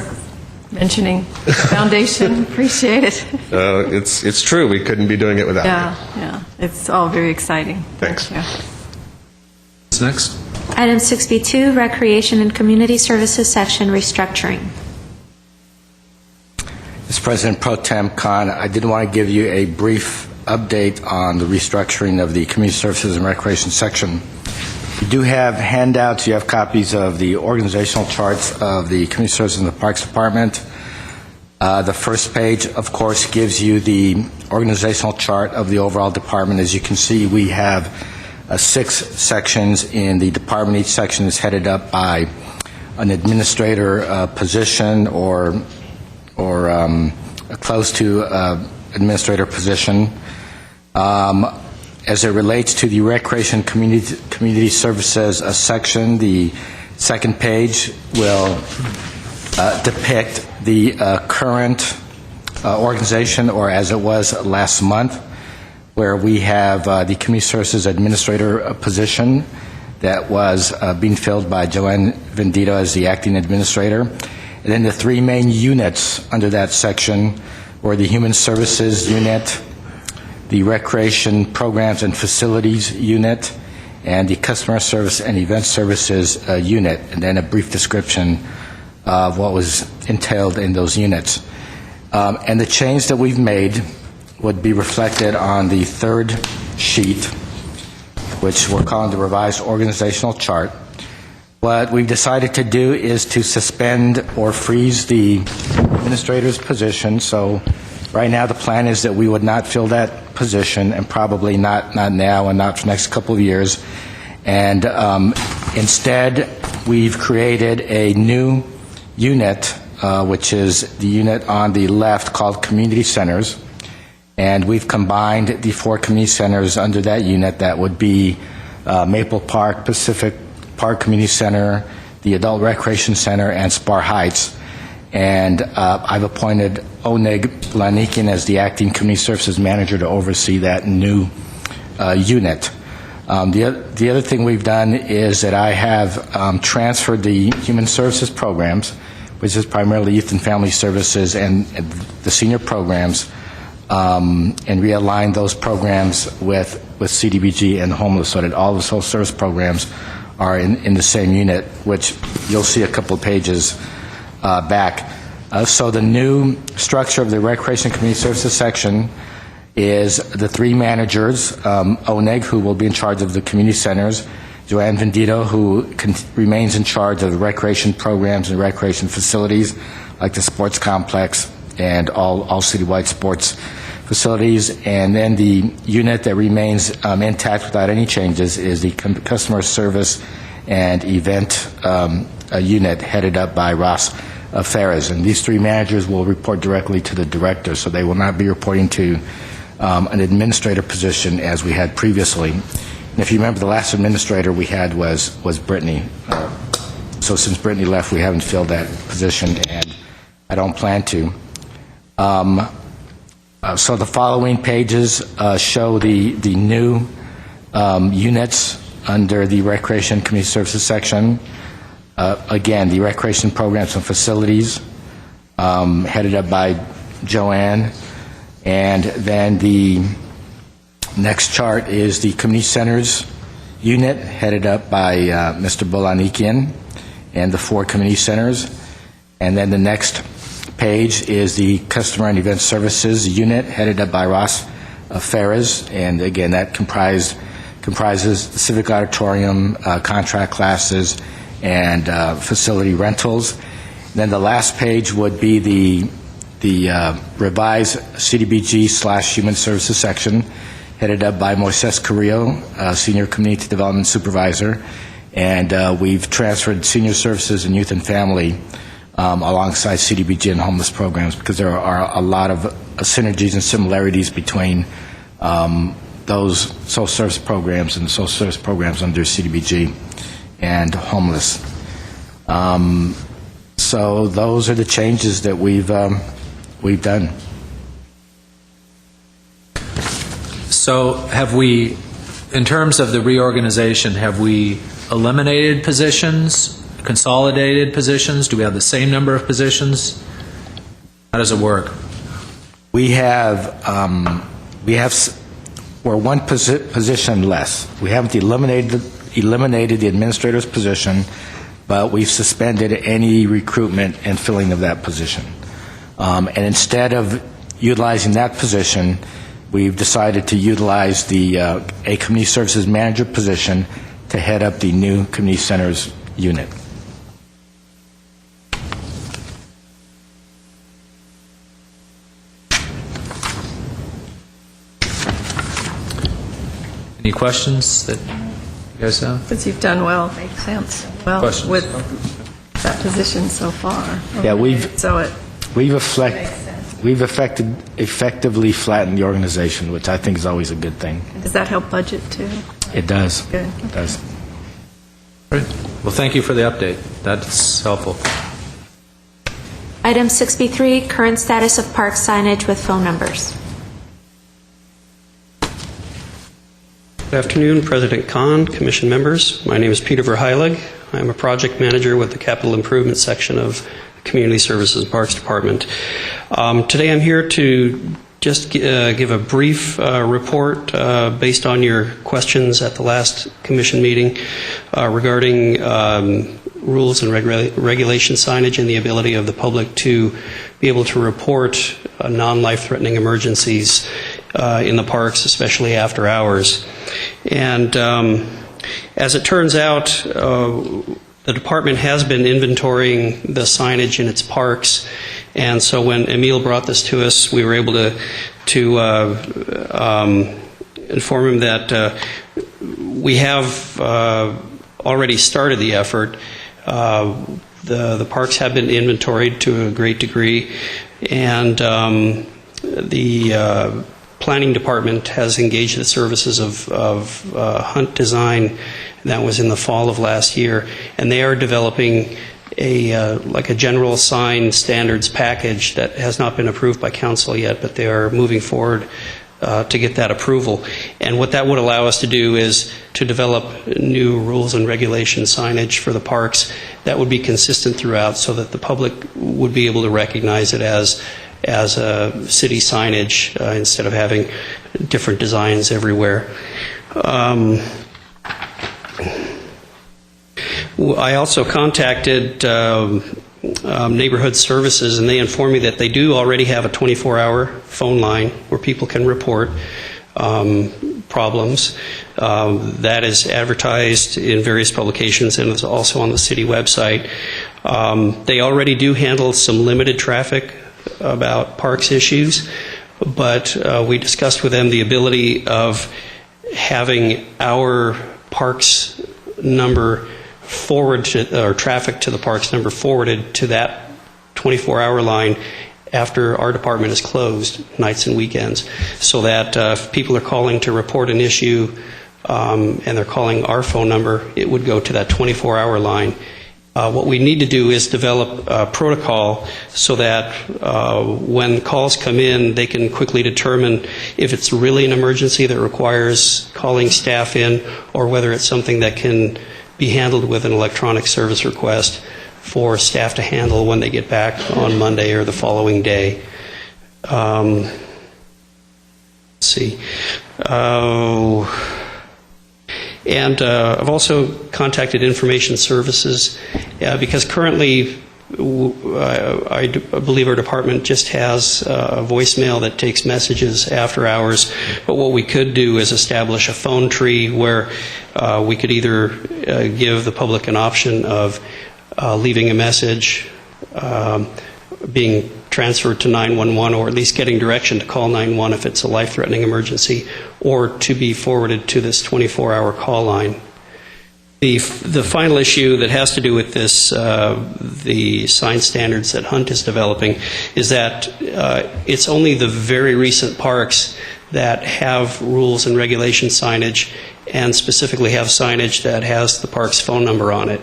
Speaker 6: mentioning the foundation. Appreciate it.
Speaker 9: It's true. We couldn't be doing it without you.
Speaker 6: Yeah. It's all very exciting.
Speaker 9: Thanks.
Speaker 6: Yeah.
Speaker 3: What's next?
Speaker 1: Item 6B2, Recreation and Community Services Section Restructuring.
Speaker 7: Mr. President Pro Tem Khan, I did want to give you a brief update on the restructuring of the Community Services and Recreation section. You do have handouts. You have copies of the organizational charts of the Community Services and the Parks Department. The first page, of course, gives you the organizational chart of the overall department. As you can see, we have 6 sections in the department. Each section is headed up by an administrator position or close to administrator position. As it relates to the Recreation Community Services section, the second page will depict the current organization, or as it was last month, where we have the Community Services Administrator position that was being filled by Joanne Vendito as the acting administrator. And then the 3 main units under that section were the Human Services Unit, the Recreation Programs and Facilities Unit, and the Customer Service and Event Services Unit, and then a brief description of what was entailed in those units. And the change that we've made would be reflected on the third sheet, which we're calling the revised organizational chart. What we've decided to do is to suspend or freeze the administrator's position. So right now the plan is that we would not fill that position, and probably not now and not for the next couple of years. And instead, we've created a new unit, which is the unit on the left called Community Centers. And we've combined the 4 community centers under that unit. That would be Maple Park, Pacific Park Community Center, the Adult Recreation Center, and Spar Heights. And I've appointed Onig Lanikin as the acting community services manager to oversee that new unit. The other thing we've done is that I have transferred the human services programs, which is primarily youth and family services and the senior programs, and realigned those programs with CDBG and homeless, so that all the social service programs are in the same unit, which you'll see a couple of pages back. So the new structure of the Recreation Community Services section is the 3 managers, Oneg, who will be in charge of the community centers, Joanne Vendito, who remains in charge of the recreation programs and recreation facilities, like the sports complex and all citywide sports facilities. And then the unit that remains intact without any changes is the customer service and event unit headed up by Ross Ferris. And these 3 managers will report directly to the director, so they will not be reporting to an administrator position as we had previously. And if you remember, the last administrator we had was Brittany. So since Brittany left, we haven't filled that position, and I don't plan to. So the following pages show the new units under the Recreation Community Services section. Again, the recreation programs and facilities, headed up by Joanne. And then the next chart is the community centers unit, headed up by Mr. Bolanikian and the 4 community centers. And then the next page is the customer and event services unit, headed up by Ross Ferris. And again, that comprises the civic auditorium, contract classes, and facility rentals. Then the last page would be the revised CDBG/Human Services section, headed up by Moises Carrillo, Senior Community Development Supervisor. And we've transferred senior services and youth and family alongside CDBG and homeless programs, because there are a lot of synergies and similarities between those social service programs and the social service programs under CDBG and homeless. So those are the changes that we've done.
Speaker 3: So have we, in terms of the reorganization, have we eliminated positions, consolidated positions? Do we have the same number of positions? How does it work?
Speaker 7: We're one position less. We haven't eliminated the administrator's position, but we've suspended any recruitment and filling of that position. And instead of utilizing that position, we've decided to utilize a community services manager position to head up the new community centers unit.
Speaker 3: Any questions that you guys have?
Speaker 6: Because you've done well, makes sense. Well,
Speaker 3: Questions?
Speaker 6: with that position so far.
Speaker 7: Yeah, we've effectively flattened the organization, which I think is always a good thing.
Speaker 6: Does that help budget too?
Speaker 7: It does.
Speaker 6: Good.
Speaker 7: It does.
Speaker 3: Great. Well, thank you for the update. That's helpful.
Speaker 1: Item 6B3, current status of park signage with phone numbers.
Speaker 10: Good afternoon, President Kahn, Commission members. My name is Peter Verheilig. I'm a project manager with the Capital Improvement section of the Community Services and Parks Department. Today I'm here to just give a brief report based on your questions at the last Commission meeting regarding rules and regulation signage and the ability of the public to be able to report non-life-threatening emergencies in the parks, especially after hours. And as it turns out, the department has been inventorying the signage in its parks, and so when Emil brought this to us, we were able to inform him that we have already started the effort. The parks have been inventoried to a great degree, and the planning department has engaged the services of Hunt Design, and that was in the fall of last year, and they are developing like a general sign standards package that has not been approved by council yet, but they are moving forward to get that approval. And what that would allow us to do is to develop new rules and regulation signage for the parks that would be consistent throughout, so that the public would be able to recognize it as a city signage instead of having different designs everywhere. I also contacted Neighborhood Services, and they informed me that they do already have a 24-hour phone line where people can report problems. That is advertised in various publications and is also on the city website. They already do handle some limited traffic about parks issues, but we discussed with them the ability of having our parks number forward to, or traffic to the parks number forwarded to that 24-hour line after our department is closed, nights and weekends, so that if people are calling to report an issue and they're calling our phone number, it would go to that 24-hour line. What we need to do is develop a protocol so that when calls come in, they can quickly determine if it's really an emergency that requires calling staff in, or whether it's something that can be handled with an electronic service request for staff to handle when they get back on Monday or the following day. Let's see. And I've also contacted Information Services because currently I believe our department just has a voicemail that takes messages after hours. But what we could do is establish a phone tree where we could either give the public an option of leaving a message, being transferred to 911, or at least getting direction to call 911 if it's a life-threatening emergency, or to be forwarded to this 24-hour call line. The final issue that has to do with this, the sign standards that Hunt is developing, is that it's only the very recent parks that have rules and regulation signage, and specifically have signage that has the park's phone number on it.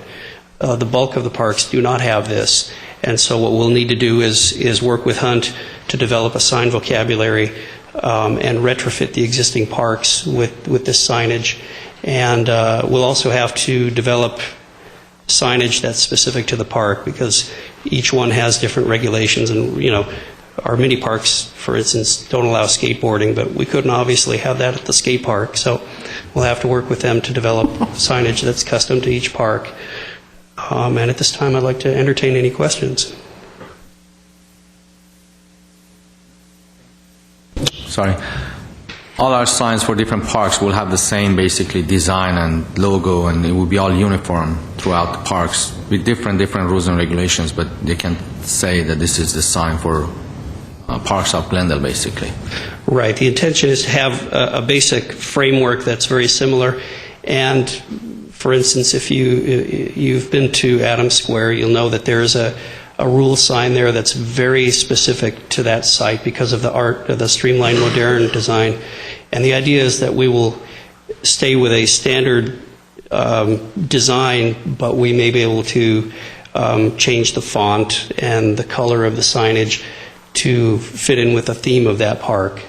Speaker 10: The bulk of the parks do not have this, and so what we'll need to do is work with Hunt to develop a sign vocabulary and retrofit the existing parks with this signage. And we'll also have to develop signage that's specific to the park, because each one has different regulations. And, you know, our mini parks, for instance, don't allow skateboarding, but we couldn't obviously have that at the skate park. So we'll have to work with them to develop signage that's custom to each park. And at this time, I'd like to entertain any questions.
Speaker 2: Sorry. All our signs for different parks will have the same basically design and logo, and it will be all uniform throughout the parks with different rules and regulations, but they can say that this is the sign for parks of Glendale, basically.
Speaker 10: Right. The intention is to have a basic framework that's very similar. And, for instance, if you've been to Adams Square, you'll know that there's a rule sign there that's very specific to that site because of the art of the streamlined modern design. And the idea is that we will stay with a standard design, but we may be able to change the font and the color of the signage to fit in with the theme of that park,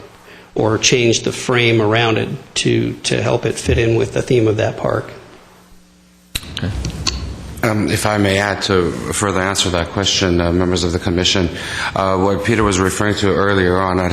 Speaker 10: or change the frame around it to help it fit in with the theme of that park.
Speaker 2: Okay.
Speaker 11: If I may add to further answer that question, members of the Commission, what Peter was referring to earlier on in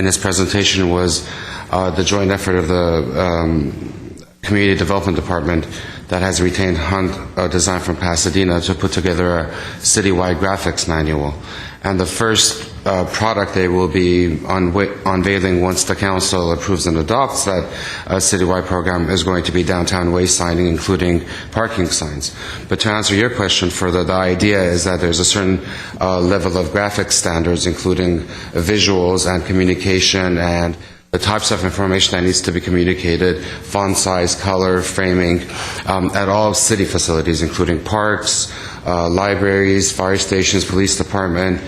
Speaker 11: his presentation was the joint effort of the Community Development Department that has retained Hunt Design from Pasadena to put together a citywide graphics manual. And the first product they will be unveiling once the Council approves and adopts that citywide program is going to be downtown waysigning, including parking signs. But to answer your question further, the idea is that there's a certain level of graphic standards, including visuals and communication and the types of information that needs to be communicated, font size, color, framing, at all city facilities, including parks, libraries, fire stations, police department.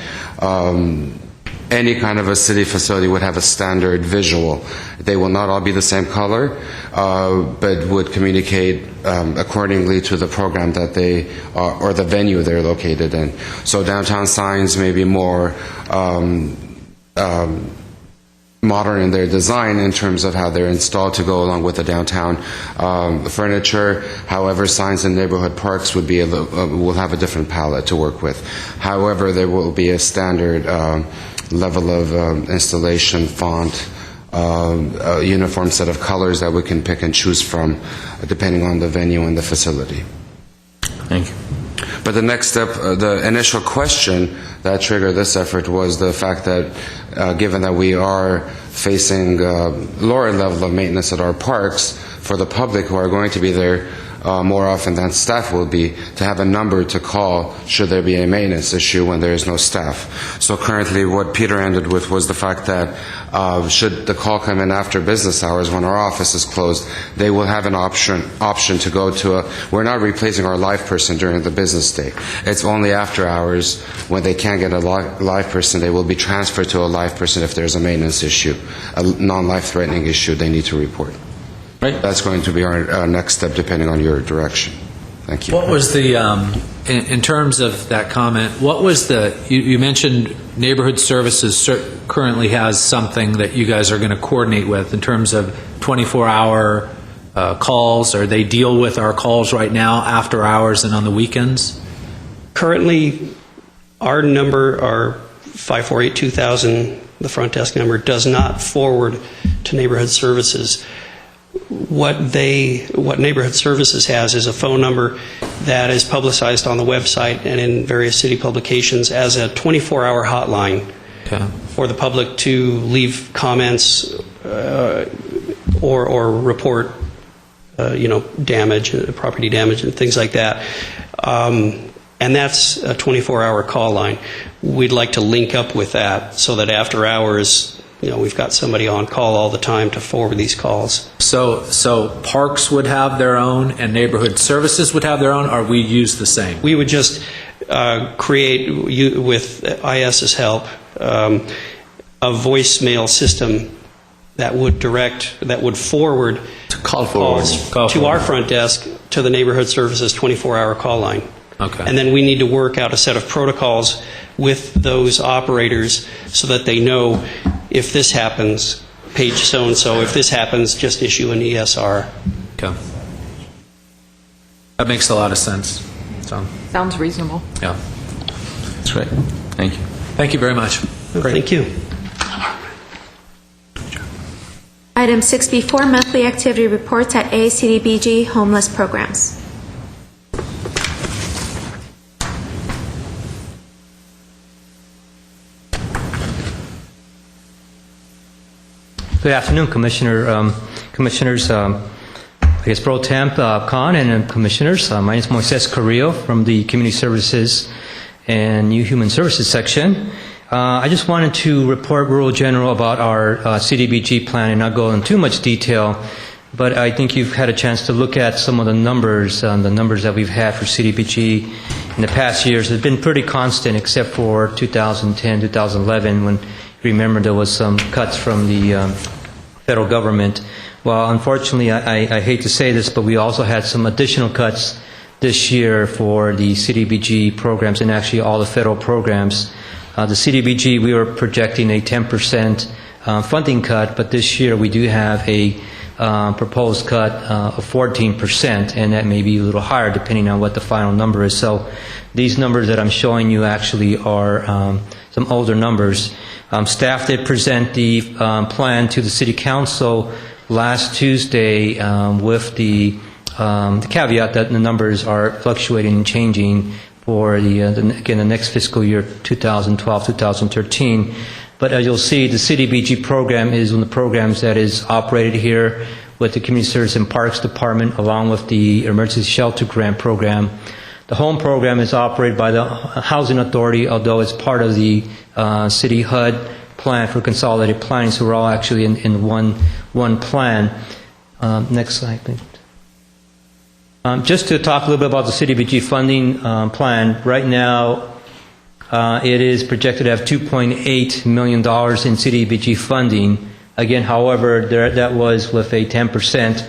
Speaker 11: Any kind of a city facility would have a standard visual. They will not all be the same color, but would communicate accordingly to the program that they are, or the venue they're located in. So downtown signs may be more modern in their design in terms of how they're installed to go along with the downtown furniture. However, signs in neighborhood parks would be will have a different palette to work with. However, there will be a standard level of installation, font, a uniform set of colors that we can pick and choose from depending on the venue and the facility.
Speaker 2: Thank you.
Speaker 11: But the next step, the initial question that triggered this effort was the fact that given that we are facing lower level of maintenance at our parks for the public who are going to be there more often than staff will be, to have a number to call should there be a maintenance issue when there is no staff. So currently what Peter ended with was the fact that should the call come in after business hours when our office is closed, they will have an option to go to we're not replacing our live person during the business day. It's only after hours when they can't get a live person, they will be transferred to a live person if there's a maintenance issue, a non-life threatening issue they need to report.
Speaker 2: Right.
Speaker 11: That's going to be our next step, depending on your direction. Thank you.
Speaker 3: What was the, in terms of that comment, what was you mentioned Neighborhood Services currently has something that you guys are going to coordinate with in terms of 24-hour calls, or they deal with our calls right now after hours and on the weekends?
Speaker 10: Currently, our number, our 548-2000, the front desk number, does not forward to neighborhood services. What neighborhood services has is a phone number that is publicized on the website and in various city publications as a 24-hour hotline for the public to leave comments or report, damage, property damage, and things like that. And that's a 24-hour call line. We'd like to link up with that so that after hours, we've got somebody on call all the time to forward these calls.
Speaker 3: So parks would have their own and neighborhood services would have their own, or we use the same?
Speaker 10: We would just create, with IS's help, a voicemail system that would forward calls to our front desk to the neighborhood services 24-hour call line.
Speaker 3: Okay.
Speaker 10: And then we need to work out a set of protocols with those operators so that they know if this happens, page so-and-so. If this happens, just issue an ESR.
Speaker 3: Okay. That makes a lot of sense. So,
Speaker 5: Sounds reasonable.
Speaker 3: yeah.
Speaker 2: That's great. Thank you.
Speaker 3: Thank you very much. Great.
Speaker 10: Thank you.
Speaker 1: Item 6B4, monthly activity reports at ACDBG homeless programs.
Speaker 12: Good afternoon, Commissioners, I guess Pro Temp Khan and Commissioners. My name is Moises Carrillo from the Community Services and New Human Services section. I just wanted to report rural general about our CDBG plan and not go into too much detail, but I think you've had a chance to look at some of the numbers that we've had for CDBG in the past years. Have been pretty constant except for 2010, 2011, when remember there was some cuts from the federal government. Well, unfortunately, I hate to say this, but we also had some additional cuts this year for the CDBG programs and actually all the federal programs. The CDBG, we were projecting a 10% funding cut, but this year we do have a proposed cut of 14%, and that may be a little higher depending on what the final number is. So these numbers that I'm showing you actually are some older numbers. Staff did present the plan to the City Council last Tuesday with the caveat that the numbers are fluctuating and changing for the next fiscal year, 2012-2013. But as you'll see, the CDBG program is one of the programs that is operated here with the Community Service and Parks Department along with the Emergency Shelter Grant Program. The home program is operated by the Housing Authority, although it's part of the City HUD plan for consolidated planning, so we're all actually in one plan. Next slide, please. Just to talk a little bit about the CDBG funding plan, right now it is projected to have $2.8 million in CDBG funding. Again, however, that was with a 10%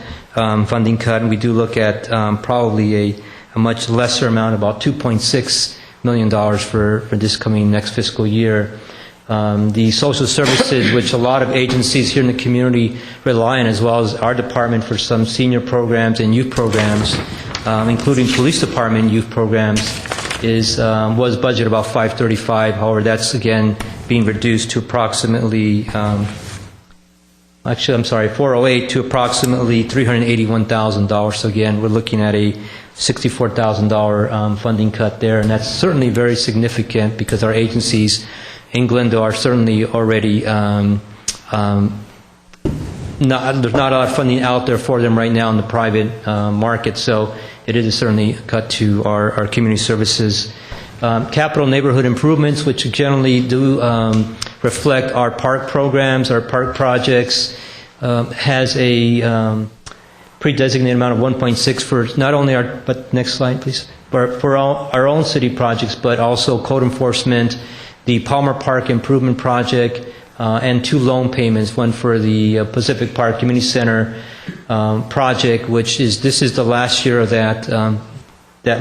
Speaker 12: funding cut, and we do look at probably a much lesser amount, about $2.6 million for this coming next fiscal year. The social services, which a lot of agencies here in the community rely on, as well as our department for some senior programs and youth programs, including police department youth programs, was budgeted about $535. However, that's again being reduced to approximately, $408 to approximately $381,000. So again, we're looking at a $64,000 funding cut there, and that's certainly very significant because our agencies in Glendale are certainly already there's not a lot of funding out there for them right now in the private market, so it is certainly a cut to our community services. Capital neighborhood improvements, which generally do reflect our park programs, our park projects, has a pre-designated amount of 1.6 for not only next slide please, for our own city projects, but also code enforcement, the Palmer Park Improvement Project, and 2 loan payments, one for the Pacific Park Community Center project, this is the last year of that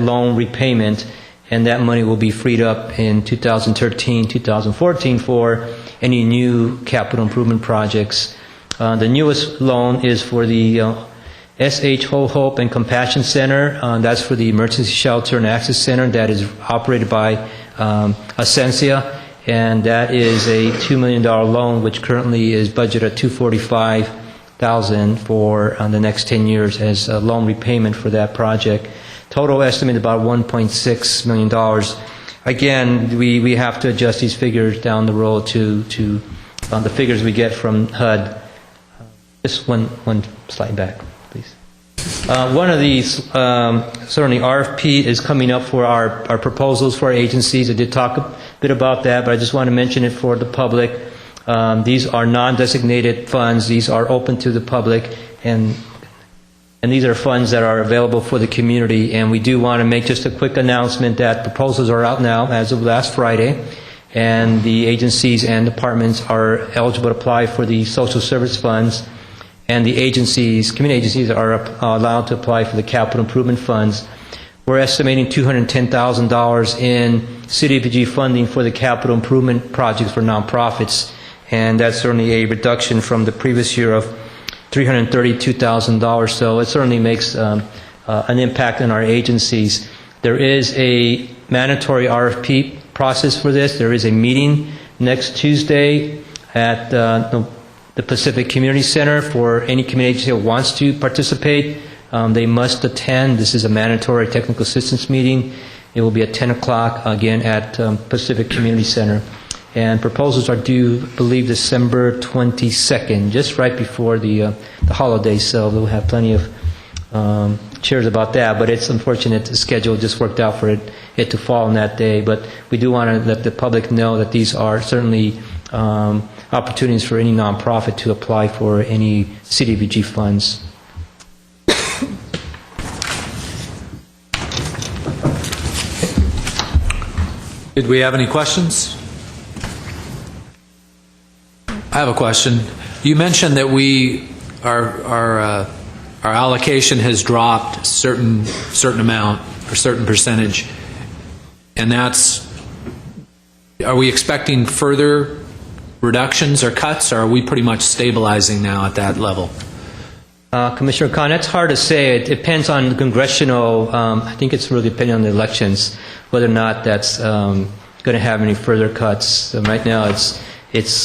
Speaker 12: loan repayment, and that money will be freed up in 2013, 2014 for any new capital improvement projects. The newest loan is for the SH Whole Hope and Compassion Center. That's for the Emergency Shelter and Access Center that is operated by Ascensia, and that is a $2 million loan, which currently is budgeted at $245,000 for the next 10 years as a loan repayment for that project. Total estimate about $1.6 million. Again, we have to adjust these figures down the road to the figures we get from HUD. Just one slide back, please. One of these, certainly RFP is coming up for our proposals for our agencies. I did talk a bit about that, but I just want to mention it for the public. These are non-designated funds. These are open to the public, and these are funds that are available for the community. And we do want to make just a quick announcement that proposals are out now as of last Friday, and the agencies and departments are eligible to apply for the social service funds. And the agencies, community agencies, are allowed to apply for the capital improvement funds. We're estimating $210,000 in CDBG funding for the capital improvement projects for nonprofits, and that's certainly a reduction from the previous year of $332,000. So it certainly makes an impact on our agencies. There is a mandatory RFP process for this. There is a meeting next Tuesday at the Pacific Community Center for any community agency that wants to participate. They must attend. This is a mandatory technical assistance meeting. It will be at 10 o'clock, again, at Pacific Community Center. And proposals are due, I believe, December 22nd, just right before the holidays, so we'll have plenty of cheers about that. But it's unfortunate the schedule just worked out for it to fall on that day. But we do want to let the public know that these are certainly opportunities for any nonprofit to apply for any CDBG funds.
Speaker 3: Did we have any questions? I have a question. You mentioned that our allocation has dropped certain amount or certain percentage, and are we expecting further reductions or cuts, or are we pretty much stabilizing now at that level?
Speaker 12: Commissioner Khan, that's hard to say. It depends on the congressional, I think it's really depending on the elections, whether or not that's going to have any further cuts. So right now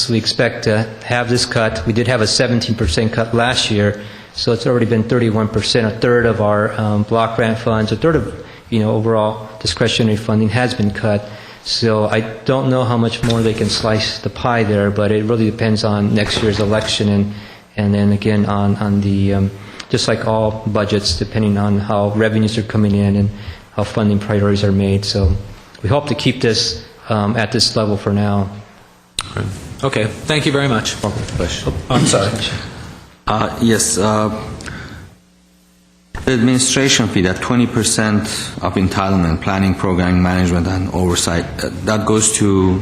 Speaker 12: we expect to have this cut. We did have a 17% cut last year, so it's already been 31%. A third of our block grant funds, a third of overall discretionary funding has been cut. So I don't know how much more they can slice the pie there, but it really depends on next year's election and then again on the, just like all budgets, depending on how revenues are coming in and how funding priorities are made. So we hope to keep this at this level for now.
Speaker 3: Okay, thank you very much. I'm sorry.
Speaker 2: Yes. The administration fee, that 20% of entitlement, planning, programming, management, and oversight, that goes to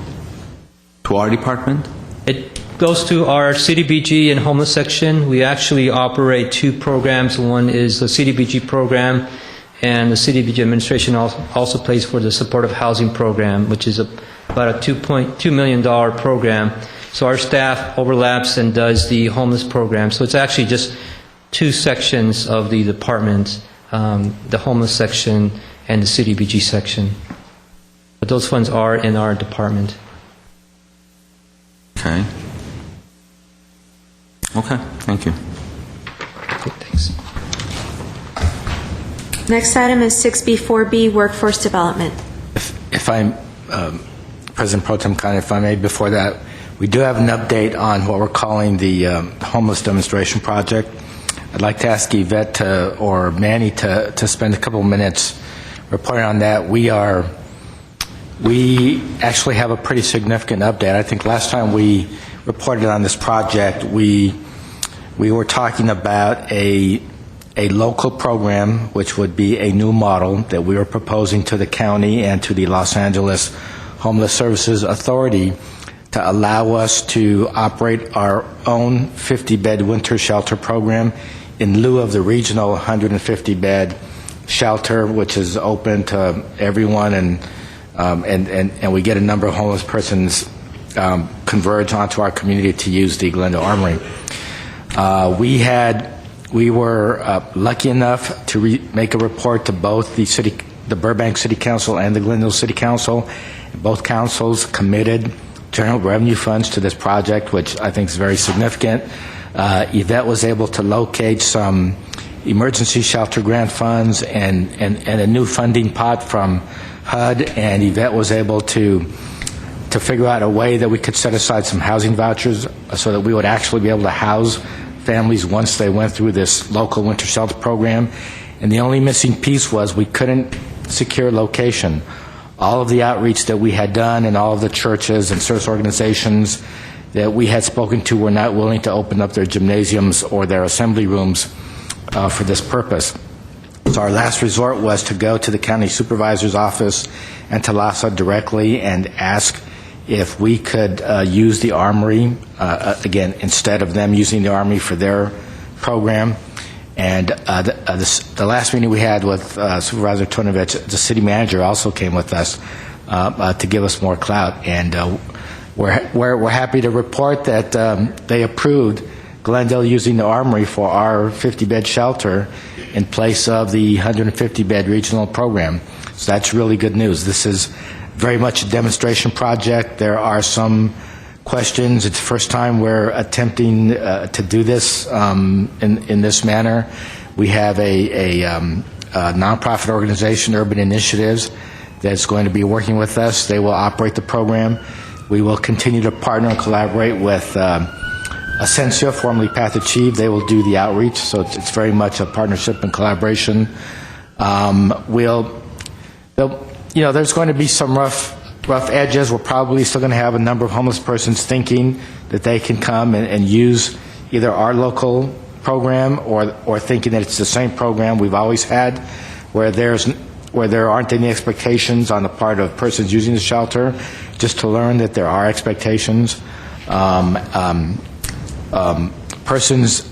Speaker 2: our department?
Speaker 12: It goes to our CDBG and homeless section. We actually operate two programs. One is the CDBG program, and the CDBG administration also pays for the supportive housing program, which is about a $2.2 million program. So our staff overlaps and does the homeless program. So it's actually just two sections of the department, the homeless section and the CDBG section. But those funds are in our department.
Speaker 2: Okay. Okay, thank you.
Speaker 12: Okay, thanks.
Speaker 1: Next item is 6B4B, Workforce Development.
Speaker 7: If I'm, President Pro Tem Khan, if I may, before that, we do have an update on what we're calling the homeless demonstration project. I'd like to ask Yvette or Manny to spend a couple of minutes reporting on that. We actually have a pretty significant update. I think last time we reported on this project, we were talking about a local program, which would be a new model that we were proposing to the county and to the Los Angeles Homeless Services Authority to allow us to operate our own 50-bed winter shelter program in lieu of the regional 150-bed shelter, which is open to everyone, and we get a number of homeless persons converge onto our community to use the Glendale Armory. We had We were lucky enough to make a report to both the Burbank City Council and the Glendale City Council. Both councils committed general revenue funds to this project, which I think is very significant. Yvette was able to locate some emergency shelter grant funds and a new funding pot from HUD, and Yvette was able to figure out a way that we could set aside some housing vouchers so that we would actually be able to house families once they went through this local winter shelter program. And the only missing piece was we couldn't secure location. All of the outreach that we had done and all of the churches and service organizations that we had spoken to were not willing to open up their gymnasiums or their assembly rooms for this purpose. So our last resort was to go to the county supervisor's office and to LASA directly and ask if we could use the Armory, again, instead of them using the Armory for their program. And the last meeting we had with Supervisor Tonovich, the city manager also came with us to give us more clout. And we're happy to report that they approved Glendale using the Armory for our 50-bed shelter in place of the 150-bed regional program. So that's really good news. This is very much a demonstration project. There are some questions. It's the first time we're attempting to do this in this manner. We have a nonprofit organization, Urban Initiatives, that's going to be working with us. They will operate the program. We will continue to partner and collaborate with Ascensia, formerly Path Achieve. They will do the outreach, so it's very much a partnership and collaboration. There's going to be some rough edges. We're probably still going to have a number of homeless persons thinking that they can come and use either our local program or thinking that it's the same program we've always had, where there aren't any expectations on the part of persons using the shelter, just to learn that there are expectations. Persons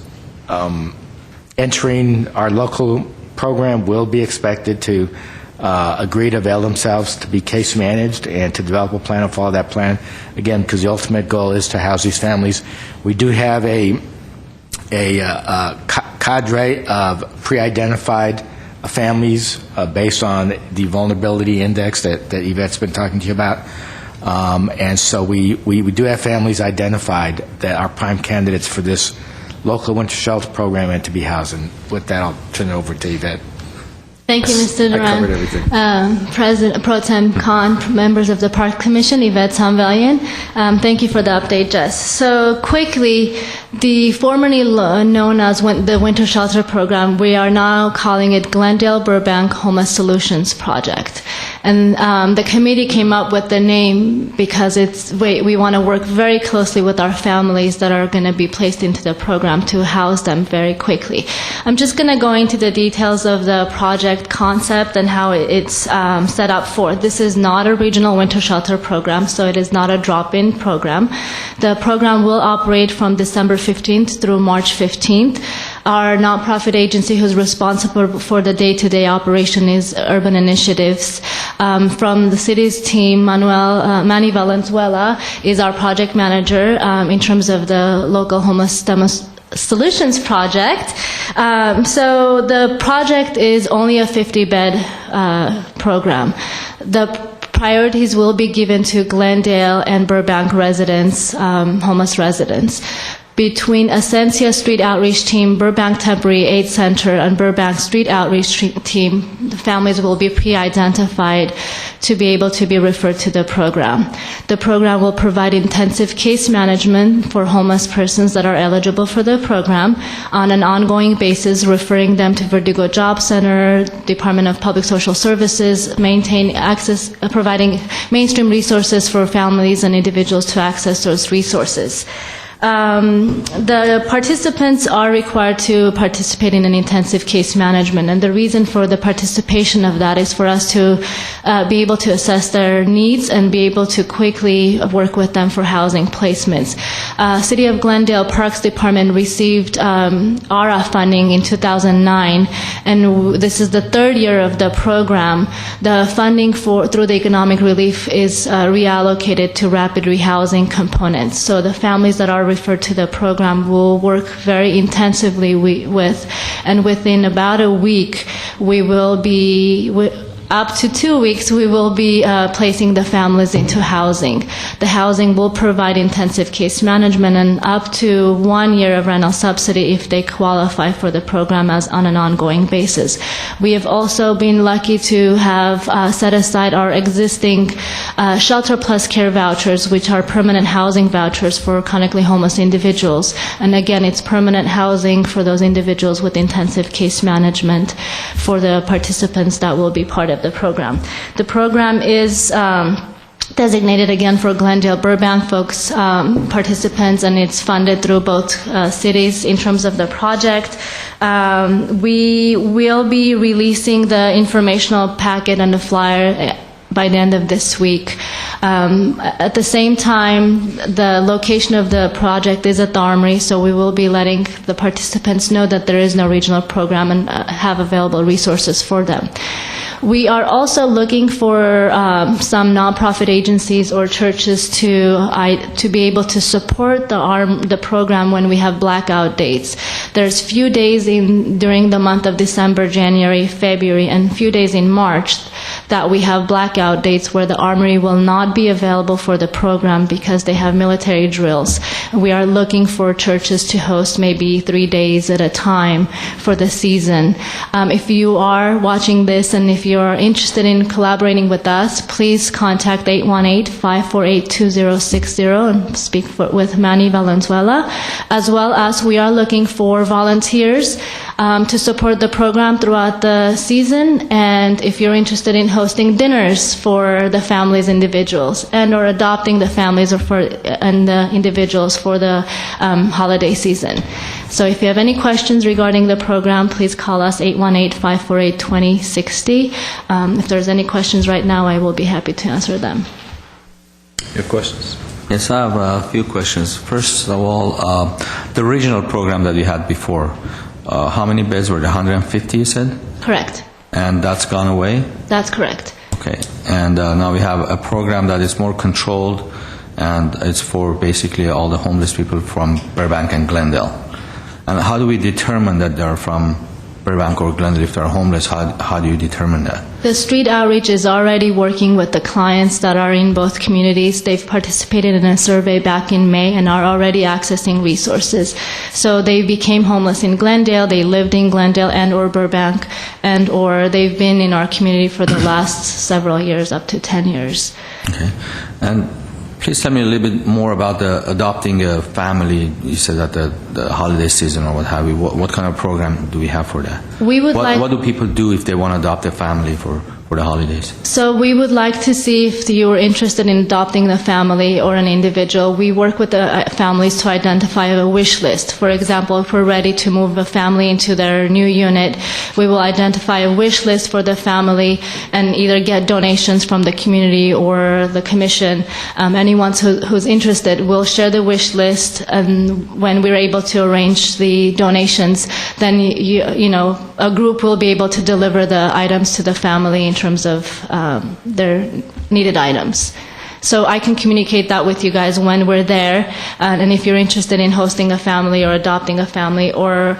Speaker 7: entering our local program will be expected to agree to avail themselves to be case managed and to develop a plan and follow that plan, again, because the ultimate goal is to house these families. We do have a cadre of pre-identified families based on the vulnerability index that Yvette's been talking to you about. And so we do have families identified that are prime candidates for this local winter shelter program and to be housed. And with that, I'll turn it over to Yvette.
Speaker 13: Thank you, Mr. Duran.
Speaker 7: I covered everything.
Speaker 13: President Pro Tem Khan, members of the Park Commission, Yvette Samvalian. Thank you for the update, Jess. So quickly, the formerly known as the Winter Shelter Program, we are now calling it Glendale Burbank Homeless Solutions Project. And the committee came up with the name because we want to work very closely with our families that are going to be placed into the program to house them very quickly. I'm just going to go into the details of the project concept and how it's set up for. This is not a regional winter shelter program, so it is not a drop-in program. The program will operate from December 15th through March 15th. Our nonprofit agency who's responsible for the day-to-day operation is Urban Initiatives. From the city's team, Manny Valenzuela is our project manager in terms of the local homeless Solutions Project. So the project is only a 50-bed program. The priorities will be given to Glendale and Burbank residents, homeless residents. Between Ascensia Street Outreach Team, Burbank Temporary Aid Center, and Burbank Street Outreach Team, the families will be pre-identified to be able to be referred to the program. The program will provide intensive case management for homeless persons that are eligible for the program on an ongoing basis, referring them to Verdugo Job Center, Department of Public Social Services, providing mainstream resources for families and individuals to access those resources. The participants are required to participate in an intensive case management, and the reason for the participation of that is for us to be able to assess their needs and be able to quickly work with them for housing placements. City of Glendale Parks Department received ARA funding in 2009, and this is the third year of the program. The funding through the economic relief is reallocated to rapid rehousing components. So the families that are referred to the program, we'll work very intensively with, and within about a week, we will be, up to 2 weeks, we will be placing the families into housing. The housing will provide intensive case management and up to 1 year of rental subsidy if they qualify for the program as on an ongoing basis. We have also been lucky to have set aside our existing Shelter Plus Care vouchers, which are permanent housing vouchers for chronically homeless individuals. And again, it's permanent housing for those individuals with intensive case management for the participants that will be part of the program. The program is designated again for Glendale Burbank folks, participants, and it's funded through both cities in terms of the project. We will be releasing the informational packet and the flyer by the end of this week. At the same time, the location of the project is at the Armory, so we will be letting the participants know that there is no regional program and have available resources for them. We are also looking for some nonprofit agencies or churches to be able to support the program when we have blackout dates. There's few days during the month of December, January, February, and few days in March that we have blackout dates where the Armory will not be available for the program because they have military drills. We are looking for churches to host maybe 3 days at a time for the season. If you are watching this and if you're interested in collaborating with us, please contact 818-548-2060 and speak with Manny Valenzuela. As well as we are looking for volunteers to support the program throughout the season, and if you're interested in hosting dinners for the families, individuals, and or adopting the families and the individuals for the holiday season. So if you have any questions regarding the program, please call us 818-548-2060. If there's any questions right now, I will be happy to answer them.
Speaker 2: Your questions? Yes, I have a few questions. First of all, the regional program that you had before, how many beds were there? 150, you said?
Speaker 13: Correct.
Speaker 2: And that's gone away?
Speaker 13: That's correct.
Speaker 2: Okay. And now we have a program that is more controlled, and it's for basically all the homeless people from Burbank and Glendale. And how do we determine that they're from Burbank or Glendale? If they're homeless, how do you determine that?
Speaker 13: The street outreach is already working with the clients that are in both communities. They've participated in a survey back in May and are already accessing resources. So they became homeless in Glendale, they lived in Glendale and or Burbank, and or they've been in our community for the last several years, up to 10 years.
Speaker 2: Okay. And please tell me a little bit more about the adopting a family. You said that the holiday season or what have you. What kind of program do we have for that? What do people do if they want to adopt a family for the holidays?
Speaker 13: So we would like to see if you are interested in adopting a family or an individual. We work with the families to identify a wish list. For example, if we're ready to move a family into their new unit, we will identify a wish list for the family and either get donations from the community or the commission. Anyone who's interested will share the wish list, and when we're able to arrange the donations, then a group will be able to deliver the items to the family in terms of their needed items. So I can communicate that with you guys when we're there, and if you're interested in hosting a family or adopting a family, or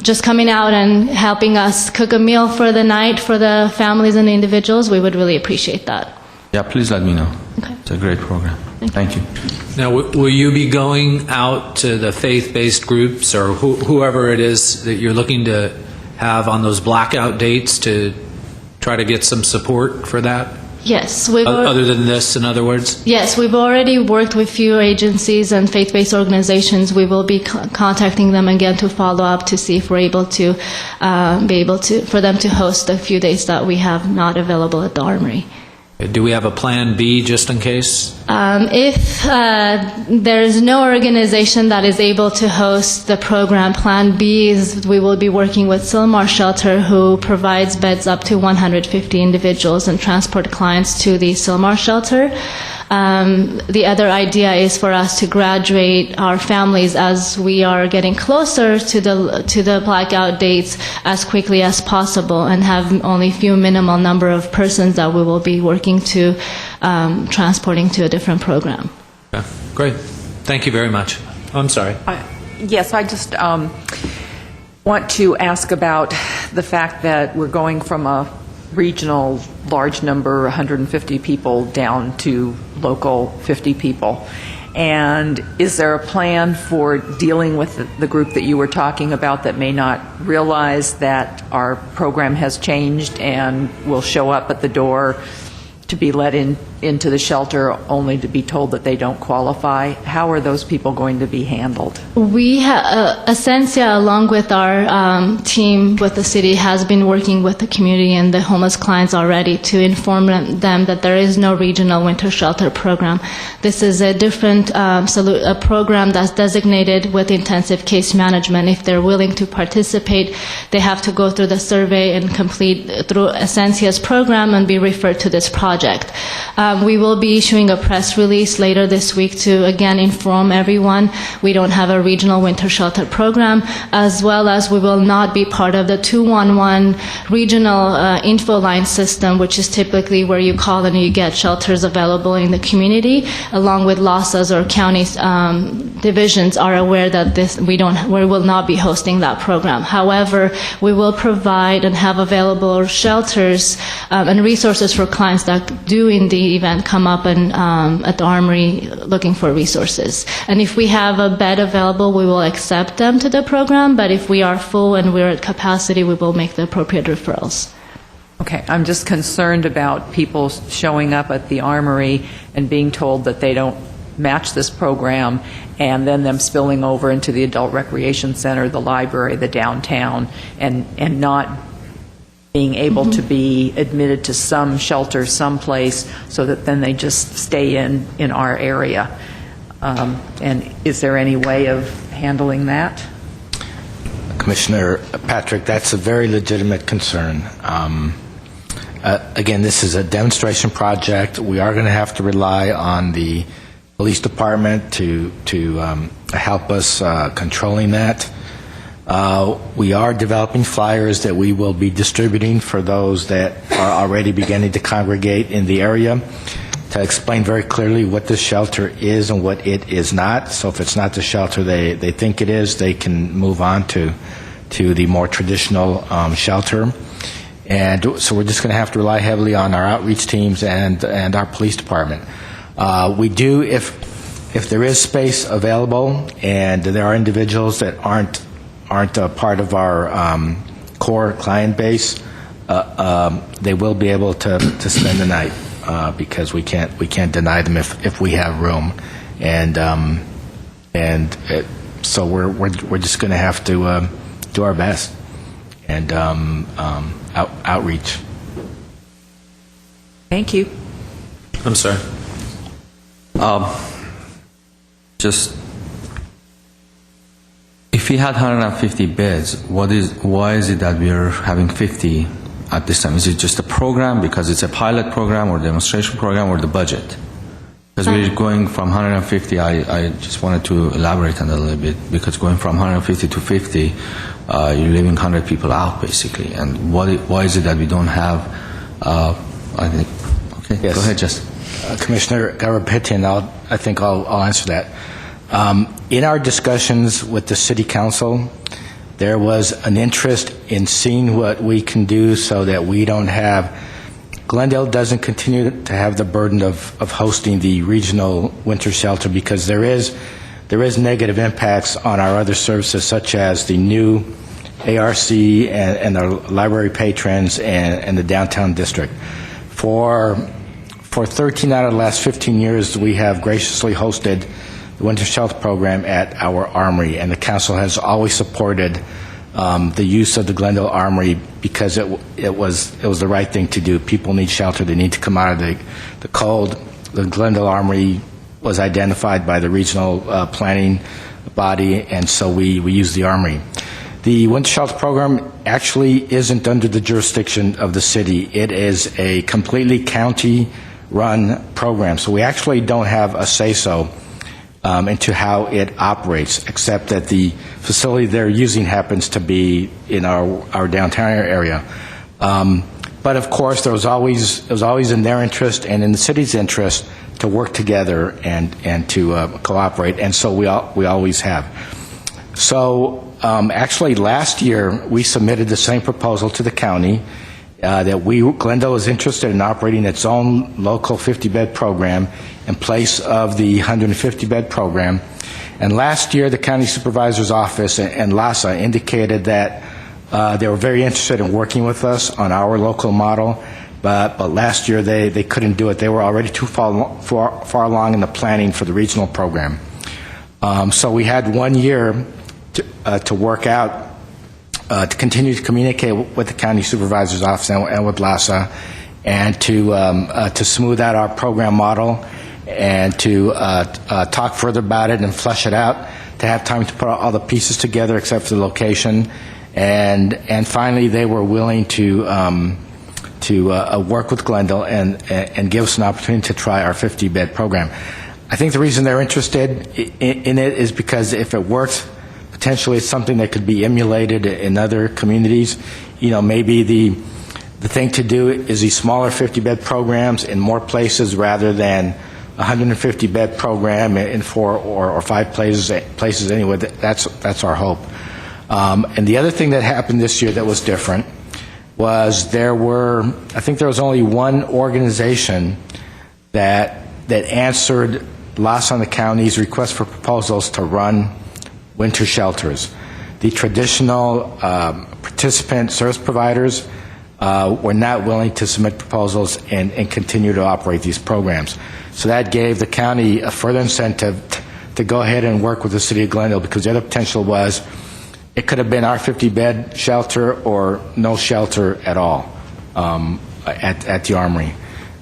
Speaker 13: just coming out and helping us cook a meal for the night for the families and the individuals, we would really appreciate that.
Speaker 2: Yeah, please let me know.
Speaker 13: Okay.
Speaker 2: It's a great program. Thank you.
Speaker 3: Now, will you be going out to the faith-based groups or whoever it is that you're looking to have on those blackout dates to try to get some support for that?
Speaker 13: Yes.
Speaker 3: Other than this, in other words?
Speaker 13: Yes, we've already worked with few agencies and faith-based organizations. We will be contacting them again to follow up to see if we're able to for them to host a few days that we have not available at the Armory.
Speaker 3: Do we have a plan B just in case?
Speaker 13: If there is no organization that is able to host the program, Plan B is we will be working with Silmar Shelter, who provides beds up to 150 individuals and transport clients to the Silmar Shelter. The other idea is for us to graduate our families as we are getting closer to the blackout dates as quickly as possible, and have only few minimal number of persons that we will be working to transporting to a different program.
Speaker 3: Okay, great. Thank you very much. Oh, I'm sorry.
Speaker 5: Yes, I just want to ask about the fact that we're going from a regional large number, 150 people, down to local 50 people. And is there a plan for dealing with the group that you were talking about that may not realize that our program has changed and will show up at the door to be let into the shelter only to be told that they don't qualify? How are those people going to be handled?
Speaker 13: We Essentia, along with our team with the city, has been working with the community and the homeless clients already to inform them that there is no regional winter shelter program. This is a different a program that's designated with intensive case management. If they're willing to participate, they have to go through the survey and complete through Essentia's program and be referred to this project. We will be issuing a press release later this week to again inform everyone we don't have a regional winter shelter program, as well as we will not be part of the 211 regional info line system, which is typically where you call and you get shelters available in the community, along with LASAs or county divisions are aware that we will not be hosting that program. However, we will provide and have available shelters and resources for clients that do in the event come up and at the Armory looking for resources. And if we have a bed available, we will accept them to the program, but if we are full and we're at capacity, we will make the appropriate referrals.
Speaker 5: Okay, I'm just concerned about people showing up at the Armory and being told that they don't match this program, and then them spilling over into the Adult Recreation Center, the library, the downtown, and not being able to be admitted to some shelter someplace so that then they just stay in our area. And is there any way of handling that?
Speaker 7: Commissioner Patrick, that's a very legitimate concern. Again, this is a demonstration project. We are going to have to rely on the police department to help us controlling that. We are developing flyers that we will be distributing for those that are already beginning to congregate in the area to explain very clearly what this shelter is and what it is not. So if it's not the shelter they think it is, they can move on to the more traditional shelter. And so we're just going to have to rely heavily on our outreach teams and our police department. We do, if there is space available and there are individuals that aren't a part of our core client base, they will be able to spend the night because we can't deny them if we have room, so we're just going to have to do our best and outreach.
Speaker 5: Thank you.
Speaker 3: I'm sorry.
Speaker 2: Just if we had 150 beds, why is it that we are having 50 at this time? Is it just a program because it's a pilot program or demonstration program or the budget? Because we're going from 150, I just wanted to elaborate on that a little bit, because going from 150 to 50, you're leaving 100 people out basically. And why is it that we don't have, I think, okay,
Speaker 7: Yes.
Speaker 2: Go ahead, Justin.
Speaker 7: Commissioner Garapetian, I think I'll answer that. In our discussions with the City Council, there was an interest in seeing what we can do so that we don't have, Glendale doesn't continue to have the burden of hosting the regional winter shelter, because there is negative impacts on our other services, such as the new ARC and our library patrons and the downtown district. For 13 out of the last 15 years, we have graciously hosted the Winter Shelter Program at our Armory, and the Council has always supported the use of the Glendale Armory because it was the right thing to do. People need shelter. They need to come out of the cold. The Glendale Armory was identified by the regional planning body, and so we use the Armory. The Winter Shelter Program actually isn't under the jurisdiction of the city. It is a completely county-run program, so we actually don't have a say-so into how it operates, except that the facility they're using happens to be in our downtown area. But of course, it was always in their interest and in the city's interest to work together and to cooperate, and so we always have. So actually, last year we submitted the same proposal to the county that Glendale is interested in operating its own local 50-bed program in place of the 150-bed program. And last year, the county supervisor's office and LASA indicated that they were very interested in working with us on our local model, but last year they couldn't do it. They were already too far along in the planning for the regional program. So we had 1 year to work out, to continue to communicate with the county supervisor's office and with LASA, and to smooth out our program model and to talk further about it and flesh it out, to have time to put all the pieces together except for the location. And finally, they were willing to work with Glendale and give us an opportunity to try our 50-bed program. I think the reason they're interested in it is because if it works, potentially it's something that could be emulated in other communities. You know, maybe the thing to do is these smaller 50-bed programs in more places rather than a 150-bed program in 4 or 5 places anyway. That's our hope. And the other thing that happened this year that was different was I think there was only one organization that answered LASA and the county's request for proposals to run winter shelters. The traditional participant service providers were not willing to submit proposals and continue to operate these programs. So that gave the county a further incentive to go ahead and work with the city of Glendale, because the other potential was it could have been our 50-bed shelter or no shelter at all at the Armory.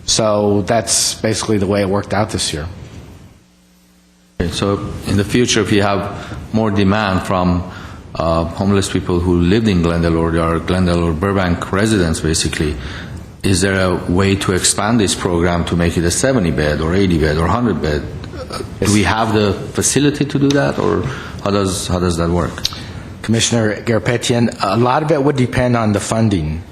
Speaker 7: So that's basically the way it worked out this year.
Speaker 2: Okay, so in the future, if you have more demand from homeless people who lived in Glendale or they are Glendale or Burbank residents, basically, is there a way to expand this program to make it a 70-bed or 80-bed or 100-bed? Do we have the facility to do that, or how does that work?
Speaker 7: Commissioner Garapetian, a lot of it would depend on the funding.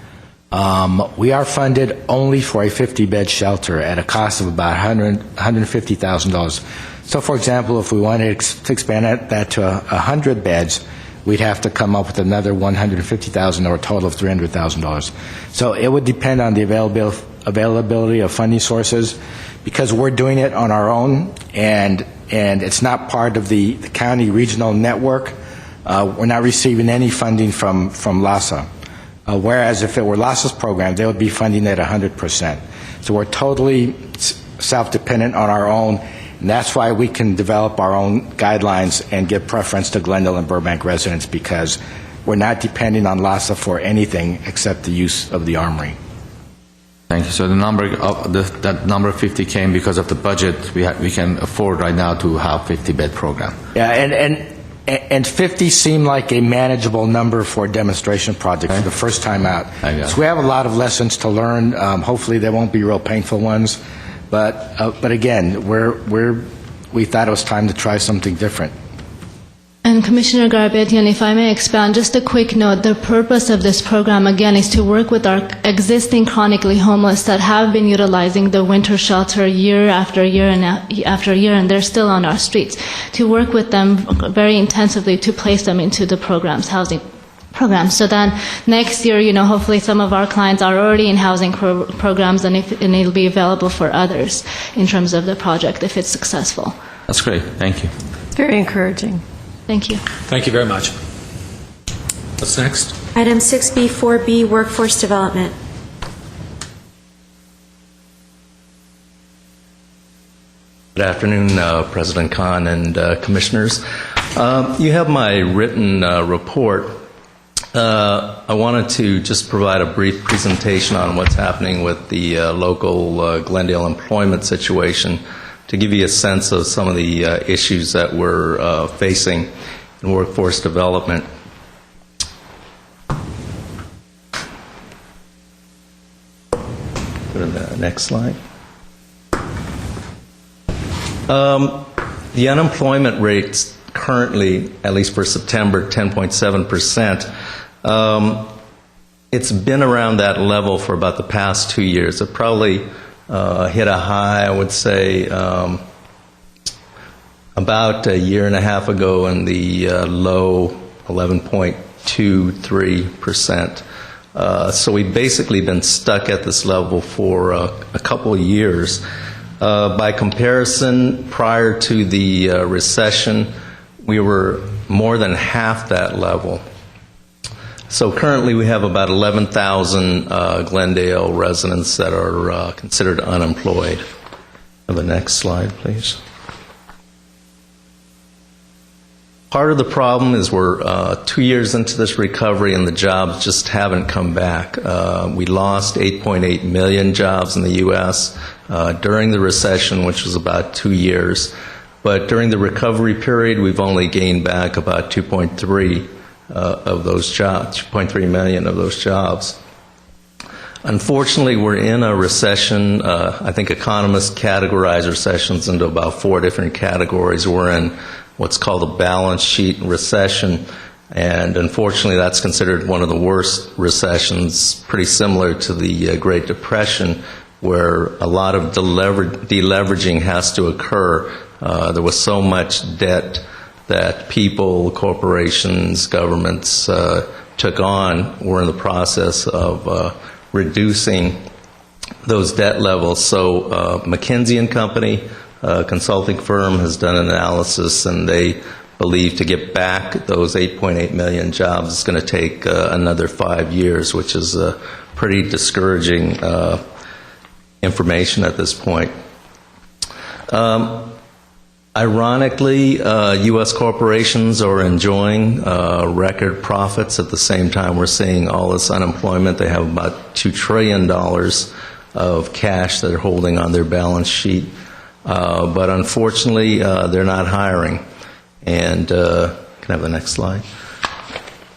Speaker 7: We are funded only for a 50-bed shelter at a cost of about $150,000. So, for example, if we wanted to expand that to 100 beds, we'd have to come up with another $150,000 or a total of $300,000. So it would depend on the availability of funding sources, because we're doing it on our own, and it's not part of the county regional network. We're not receiving any funding from LASA. Whereas if it were LASA's program, they would be funding it 100%. So we're totally self-dependent on our own, and that's why we can develop our own guidelines and give preference to Glendale and Burbank residents, because we're not depending on LASA for anything except the use of the Armory.
Speaker 2: Thank you. So that number 50 came because of the budget we can afford right now to have 50-bed program.
Speaker 7: Yeah, and 50 seemed like a manageable number for a demonstration project for the first time out. So we have a lot of lessons to learn. Hopefully they won't be real painful ones. But again, we thought it was time to try something different.
Speaker 13: And Commissioner Garabedian, if I may expand, just a quick note, the purpose of this program, again, is to work with our existing chronically homeless that have been utilizing the winter shelter year after year after year, and they're still on our streets, to work with them very intensively to place them into the housing programs. So then next year, hopefully some of our clients are already in housing programs, and it'll be available for others in terms of the project if it's successful.
Speaker 2: That's great. Thank you.
Speaker 6: Very encouraging.
Speaker 13: Thank you.
Speaker 3: Thank you very much. What's next?
Speaker 1: Item 6B, 4B, Workforce Development.
Speaker 14: Good afternoon, President Khan and Commissioners. You have my written report. I wanted to just provide a brief presentation on what's happening with the local Glendale employment situation, to give you a sense of some of the issues that we're facing in workforce development. Go to the next slide. The unemployment rate's currently, at least for September, 10.7%. it's been around that level for about the past 2 years. It probably hit a high, I would say, about a year and a half ago in the low 11.23%. So we've basically been stuck at this level for a couple of years. By comparison, prior to the recession, we were more than half that level. So currently we have about 11,000 Glendale residents that are considered unemployed. The next slide, please. Part of the problem is we're 2 years into this recovery and the jobs just haven't come back. We lost 8.8 million jobs in the U.S. During the recession, which was about 2 years. But during the recovery period, we've only gained back about 2.3 of those jobs, 2.3 million of those jobs. Unfortunately, we're in a recession. I think economists categorize recessions into about 4 different categories. We're in what's called a balance sheet recession, and unfortunately that's considered one of the worst recessions, pretty similar to the Great Depression, where a lot of deleveraging has to occur. There was so much debt that people, corporations, governments took on. We're in the process of reducing those debt levels. So McKinsey & Company, a consulting firm, has done an analysis, and they believe to get back those 8.8 million jobs is going to take another 5 years, which is pretty discouraging information at this point. Ironically, U.S. corporations are enjoying record profits at the same time we're seeing all this unemployment. They have about $2 trillion of cash that they're holding on their balance sheet. But unfortunately, they're not hiring. And can I have the next slide?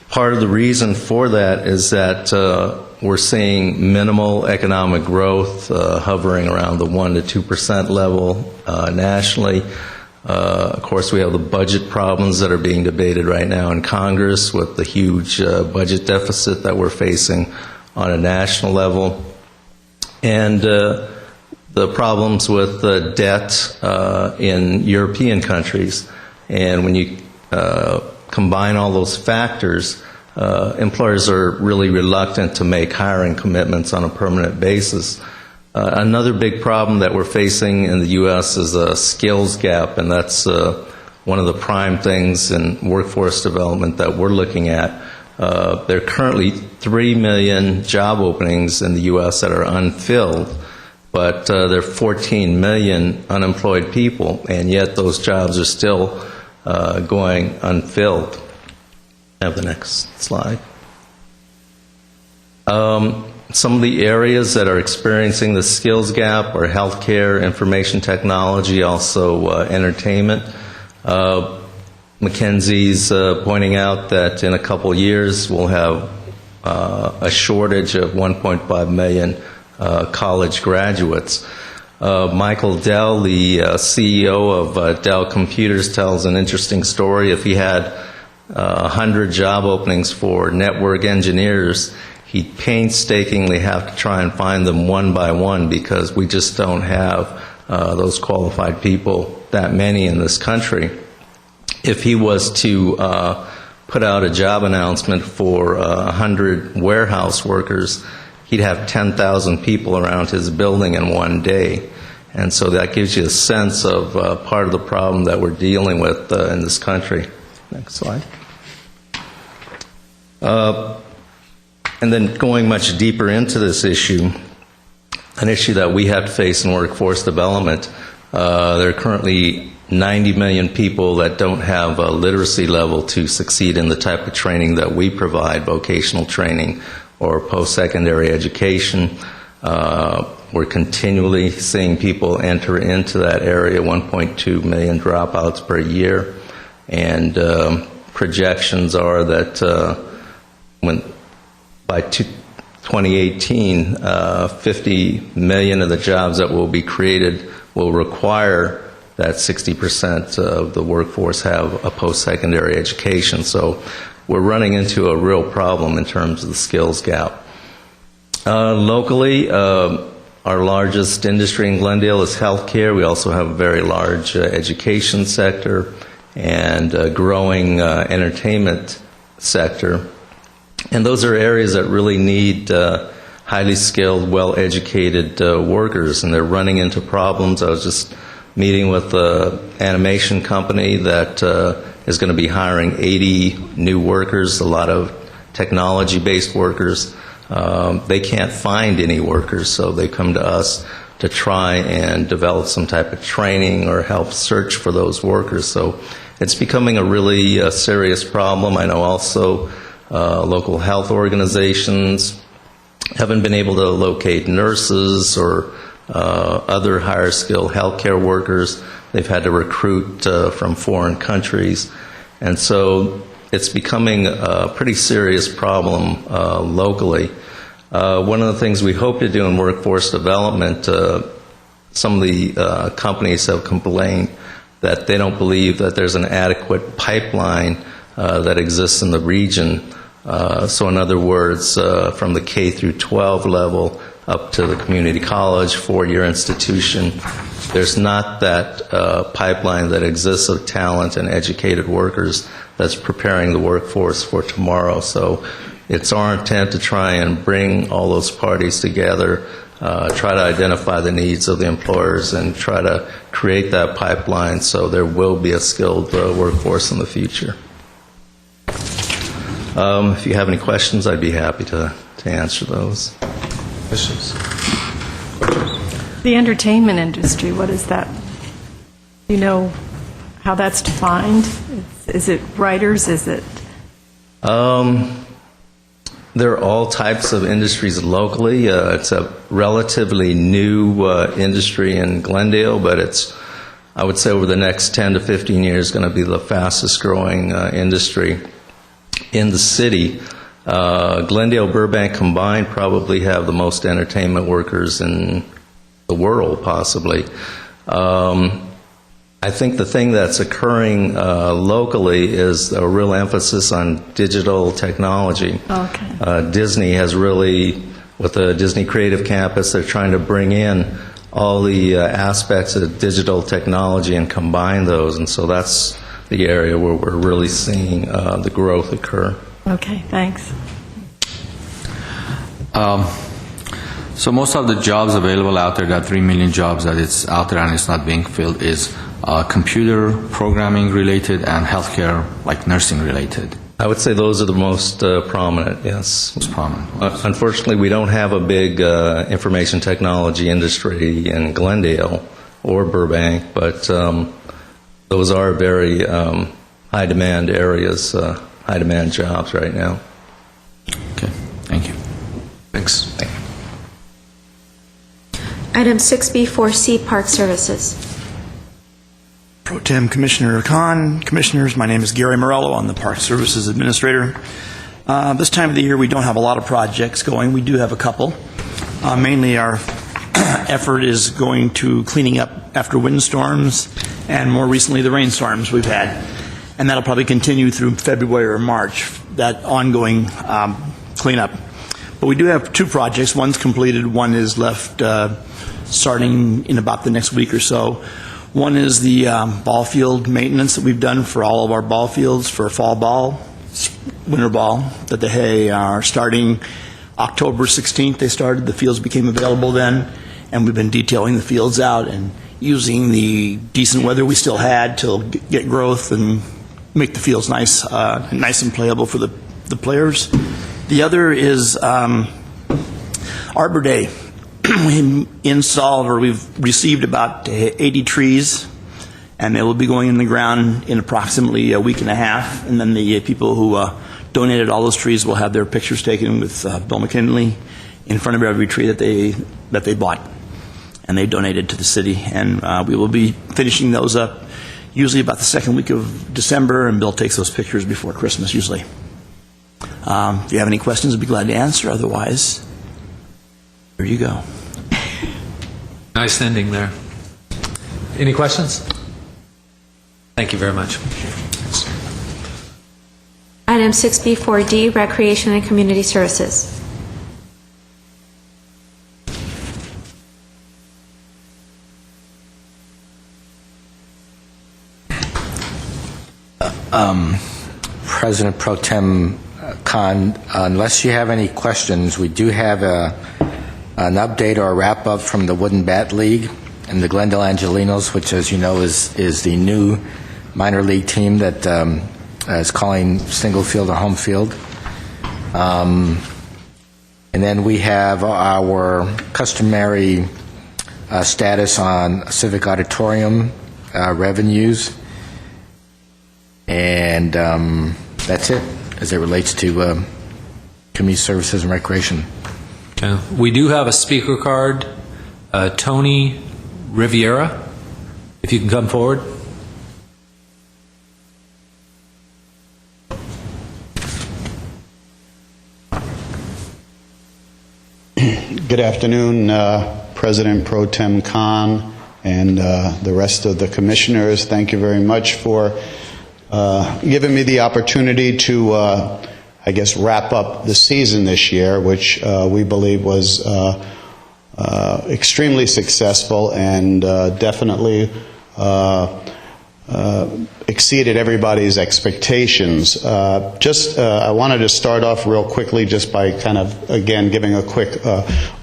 Speaker 14: Part of the reason for that is that we're seeing minimal economic growth hovering around the 1% to 2% level nationally. Of course, we have the budget problems that are being debated right now in Congress with the huge budget deficit that we're facing on a national level. And the problems with the debt in European countries. And when you combine all those factors, employers are really reluctant to make hiring commitments on a permanent basis. Another big problem that we're facing in the U.S. is a skills gap, and that's one of the prime things in workforce development that we're looking at. There are currently 3 million job openings in the U.S. that are unfilled, but there are 14 million unemployed people, and yet those jobs are still going unfilled. Have the next slide. Some of the areas that are experiencing the skills gap are healthcare, information technology, also entertainment. McKinsey's pointing out that in a couple years we'll have a shortage of 1.5 million college graduates. Michael Dell, the CEO of Dell Computers, tells an interesting story. If he had 100 job openings for network engineers, he'd painstakingly have to try and find them one by one because we just don't have those qualified people, that many in this country. If he was to put out a job announcement for 100 warehouse workers, he'd have 10,000 people around his building in one day. And so that gives you a sense of part of the problem that we're dealing with in this country. Next slide. And then going much deeper into this issue, an issue that we have to face in workforce development, there are currently 90 million people that don't have a literacy level to succeed in the type of training that we provide, vocational training or post-secondary education. We're continually seeing people enter into that area, 1.2 million dropouts per year, and projections are that by 2018, 50 million of the jobs that will be created will require that 60% of the workforce have a post-secondary education. So we're running into a real problem in terms of the skills gap. Locally, our largest industry in Glendale is healthcare. We also have a very large education sector and a growing entertainment sector. And those are areas that really need highly skilled, well-educated workers, and they're running into problems. I was just meeting with an animation company that is going to be hiring 80 new workers, a lot of technology-based workers. They can't find any workers, so they come to us to try and develop some type of training or help search for those workers. So it's becoming a really serious problem. I know also local health organizations haven't been able to locate nurses or other higher skilled healthcare workers. They've had to recruit from foreign countries. And so it's becoming a pretty serious problem locally. One of the things we hope to do in workforce development, some of the companies have complained that they don't believe that there's an adequate pipeline that exists in the region. So in other words, from the K through 12 level up to the community college, four-year institution, there's not that pipeline that exists of talent and educated workers that's preparing the workforce for tomorrow. So it's our intent to try and bring all those parties together, try to identify the needs of the employers, and try to create that pipeline so there will be a skilled workforce in the future. If you have any questions, I'd be happy to answer those.
Speaker 2: Questions?
Speaker 6: The entertainment industry, what is that? Do you know how that's defined? Is it writers? Is it?
Speaker 14: There are all types of industries locally. It's a relatively new industry in Glendale, but it's, I would say, over the next 10 to 15 years, going to be the fastest growing industry in the city. Glendale, Burbank combined probably have the most entertainment workers in the world, possibly. I think the thing that's occurring locally is a real emphasis on digital technology.
Speaker 6: Okay.
Speaker 14: Disney has really, with the Disney Creative Campus, they're trying to bring in all the aspects of digital technology and combine those, and so that's the area where we're really seeing the growth occur.
Speaker 6: Okay, thanks.
Speaker 2: So most of the jobs available out there, that 3 million jobs that it's out there and it's not being filled, is computer programming related and healthcare, like nursing related.
Speaker 14: I would say those are the most prominent, yes.
Speaker 2: Most prominent.
Speaker 14: Unfortunately, we don't have a big information technology industry in Glendale or Burbank, but those are very high demand areas, high demand jobs right now.
Speaker 2: Okay, thank you.
Speaker 14: Thanks. Thank you.
Speaker 1: Item 6B4C, Park Services.
Speaker 15: Pro Tem Commissioner Khan, Commissioners, my name is Gary Morello. I'm the Park Services Administrator. This time of the year, we don't have a lot of projects going. We do have a couple. Mainly our effort is going to cleaning up after windstorms and more recently the rainstorms we've had. And that'll probably continue through February or March, that ongoing cleanup. But we do have two projects. One's completed, one is left starting in about the next week or so. One is the ball field maintenance that we've done for all of our ball fields for fall ball, winter ball, that they are starting October 16th. They started, the fields became available then, and we've been detailing the fields out and using the decent weather we still had to get growth and make the fields nice and playable for the players. The other is Arbor Day. We installed, or we've received about 80 trees, and they will be going in the ground in approximately a week and a half. And then the people who donated all those trees will have their pictures taken with Bill McKinley in front of every tree that they bought and they donated to the city. And we will be finishing those up usually about the second week of December, and Bill takes those pictures before Christmas usually. If you have any questions, I'd be glad to answer. Otherwise, here you go.
Speaker 3: Nice ending there. Any questions? Thank you very much.
Speaker 1: Item Item 6B4D, Recreation and Community Services.
Speaker 7: President Pro Tem Khan, unless you have any questions, we do have an update or a wrap-up from the Wooden Bat League and the Glendale Angelinos, which, as you know, is the new minor league team that is calling single field or home field. And then we have our customary status on Civic Auditorium revenues. And that's it, as it relates to community services and recreation.
Speaker 3: Okay. We do have a speaker card. Tony Riviera, if you can come forward.
Speaker 16: Good afternoon, President Pro Tem Khan and the rest of the commissioners. Thank you very much for giving me the opportunity to, I guess, wrap up the season this year, which we believe was extremely successful and definitely exceeded everybody's expectations. I wanted to start off real quickly just by kind of, again, giving a quick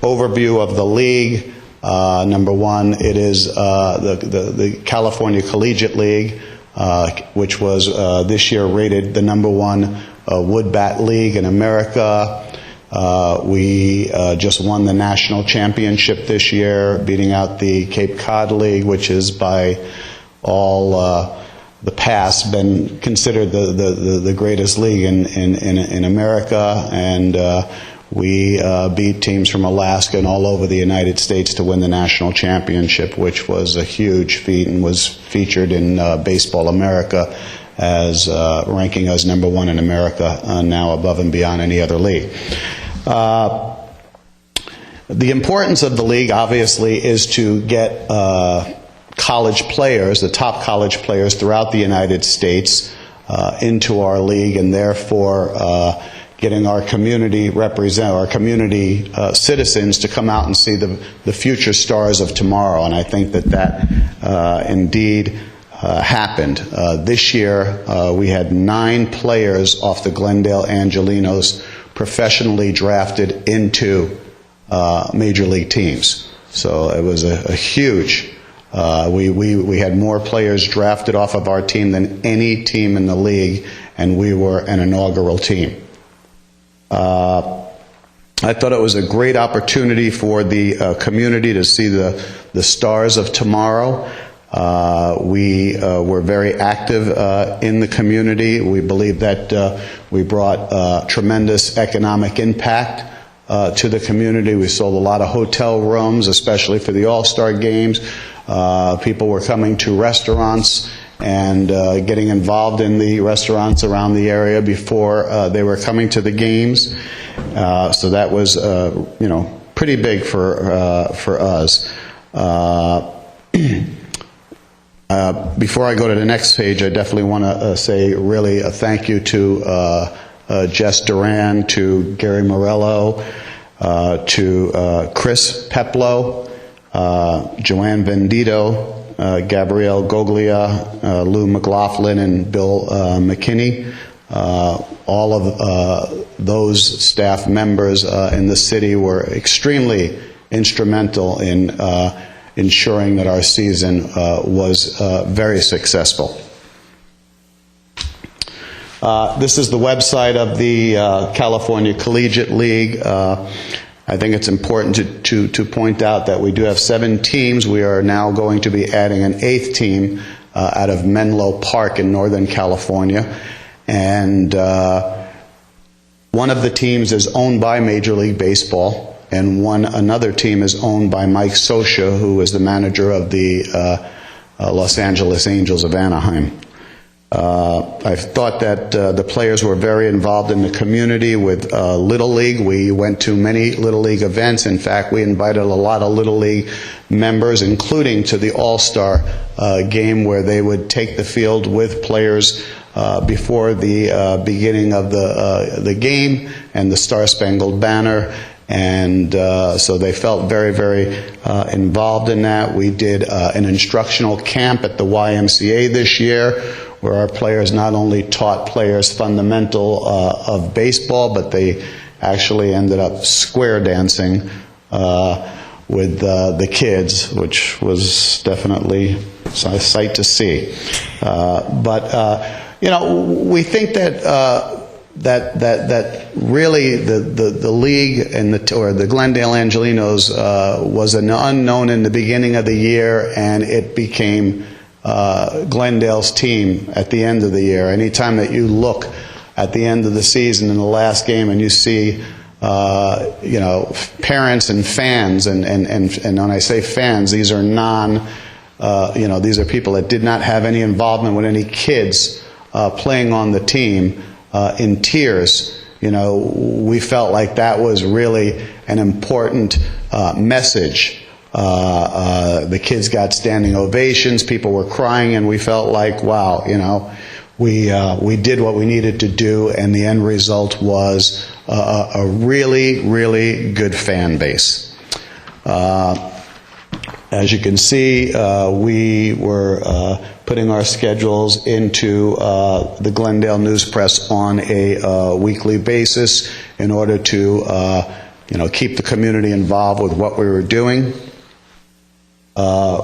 Speaker 16: overview of the league. Number one, it is the California Collegiate League, which was this year rated the number one wood bat league in America. We just won the national championship this year, beating out the Cape Cod League, which is by all the past been considered the greatest league in America. And we beat teams from Alaska and all over the United States to win the national championship, which was a huge feat and was featured in Baseball America as ranking us number one in America, now above and beyond any other league. The importance of the league, obviously, is to get college players, the top college players throughout the United States, into our league, and therefore getting our community citizens to come out and see the future stars of tomorrow. And I think that indeed happened. This year, we had 9 players off the Glendale Angelinos professionally drafted into major league teams. So it was a huge. We had more players drafted off of our team than any team in the league, and we were an inaugural team. I thought it was a great opportunity for the community to see the stars of tomorrow. We were very active in the community. We believe that we brought tremendous economic impact to the community. We sold a lot of hotel rooms, especially for the All-Star games. People were coming to restaurants and getting involved in the restaurants around the area before they were coming to the games. So that was, pretty big for us. Before I go to the next page, I definitely want to say really a thank you to Jess Duran, to Gary Morello, to Chris Peplow, Joanne Vendito, Gabrielle Goglia, Lou McLaughlin, and Bill McKinney. All of those staff members in the city were extremely instrumental in ensuring that our season was very successful. This is the website of the California Collegiate League. I think it's important to point out that we do have 7 teams. We are now going to be adding an 8th team out of Menlo Park in Northern California. And one of the teams is owned by Major League Baseball, and another team is owned by Mike Sosha, who is the manager of the Los Angeles Angels of Anaheim. I thought that the players were very involved in the community with Little League. We went to many Little League events. In fact, we invited a lot of Little League members, including to the All-Star game, where they would take the field with players before the beginning of the game and the Star Spangled Banner. And so they felt very, very involved in that. We did an instructional camp at the YMCA this year, where our players not only taught players fundamental of baseball, but they actually ended up square dancing with the kids, which was definitely a sight to see. You know, we think that that really the league and or the Glendale Angelinos was an unknown in the beginning of the year, and it became Glendale's team at the end of the year. Anytime that you look at the end of the season in the last game and you see you know, parents and fans, and when I say fans, these are you know, these are people that did not have any involvement with any kids playing on the team, in tears. You know, we felt like that was really an important message. The kids got standing ovations, people were crying, and we felt like, wow, you know, we did what we needed to do, and the end result was a really, really good fan base. As you can see, we were putting our schedules into the Glendale News Press on a weekly basis in order to you know, keep the community involved with what we were doing.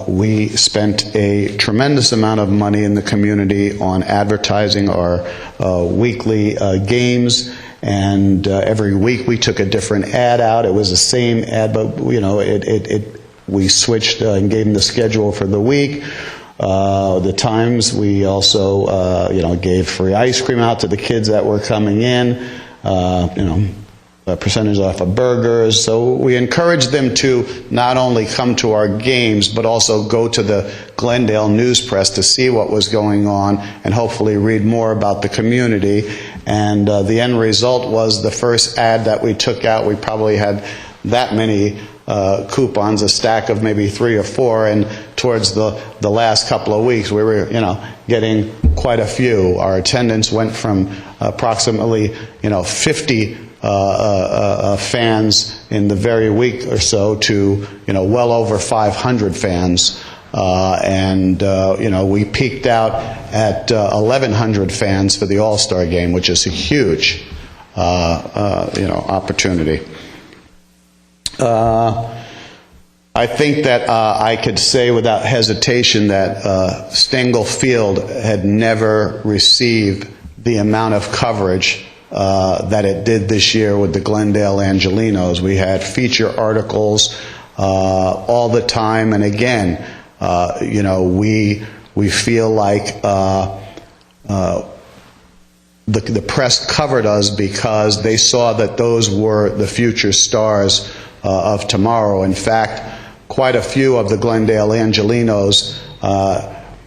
Speaker 16: We spent a tremendous amount of money in the community on advertising our weekly games, and every week we took a different ad out. It was the same ad, but you know, we switched and gave them the schedule for the week. The times, we also you know, gave free ice cream out to the kids that were coming in. You know, a percentage off of burgers. So we encourage them to not only come to our games, but also go to the Glendale News Press to see what was going on and hopefully read more about the community. And the end result was the first ad that we took out, we probably had that many coupons, a stack of maybe 3 or 4, and towards the last couple of weeks we were, you know, getting quite a few. Our attendance went from approximately, you know, 50 fans in the very week or so to, you know, well over 500 fans. You know, we peaked out at 1,100 fans for the All-Star game, which is a huge, you know, opportunity. I think that I could say without hesitation that Stengel Field had never received the amount of coverage that it did this year with the Glendale Angelinos. We had feature articles all the time, and again, you know, we feel like the press covered us because they saw that those were the future stars of tomorrow. In fact, quite a few of the Glendale Angelinos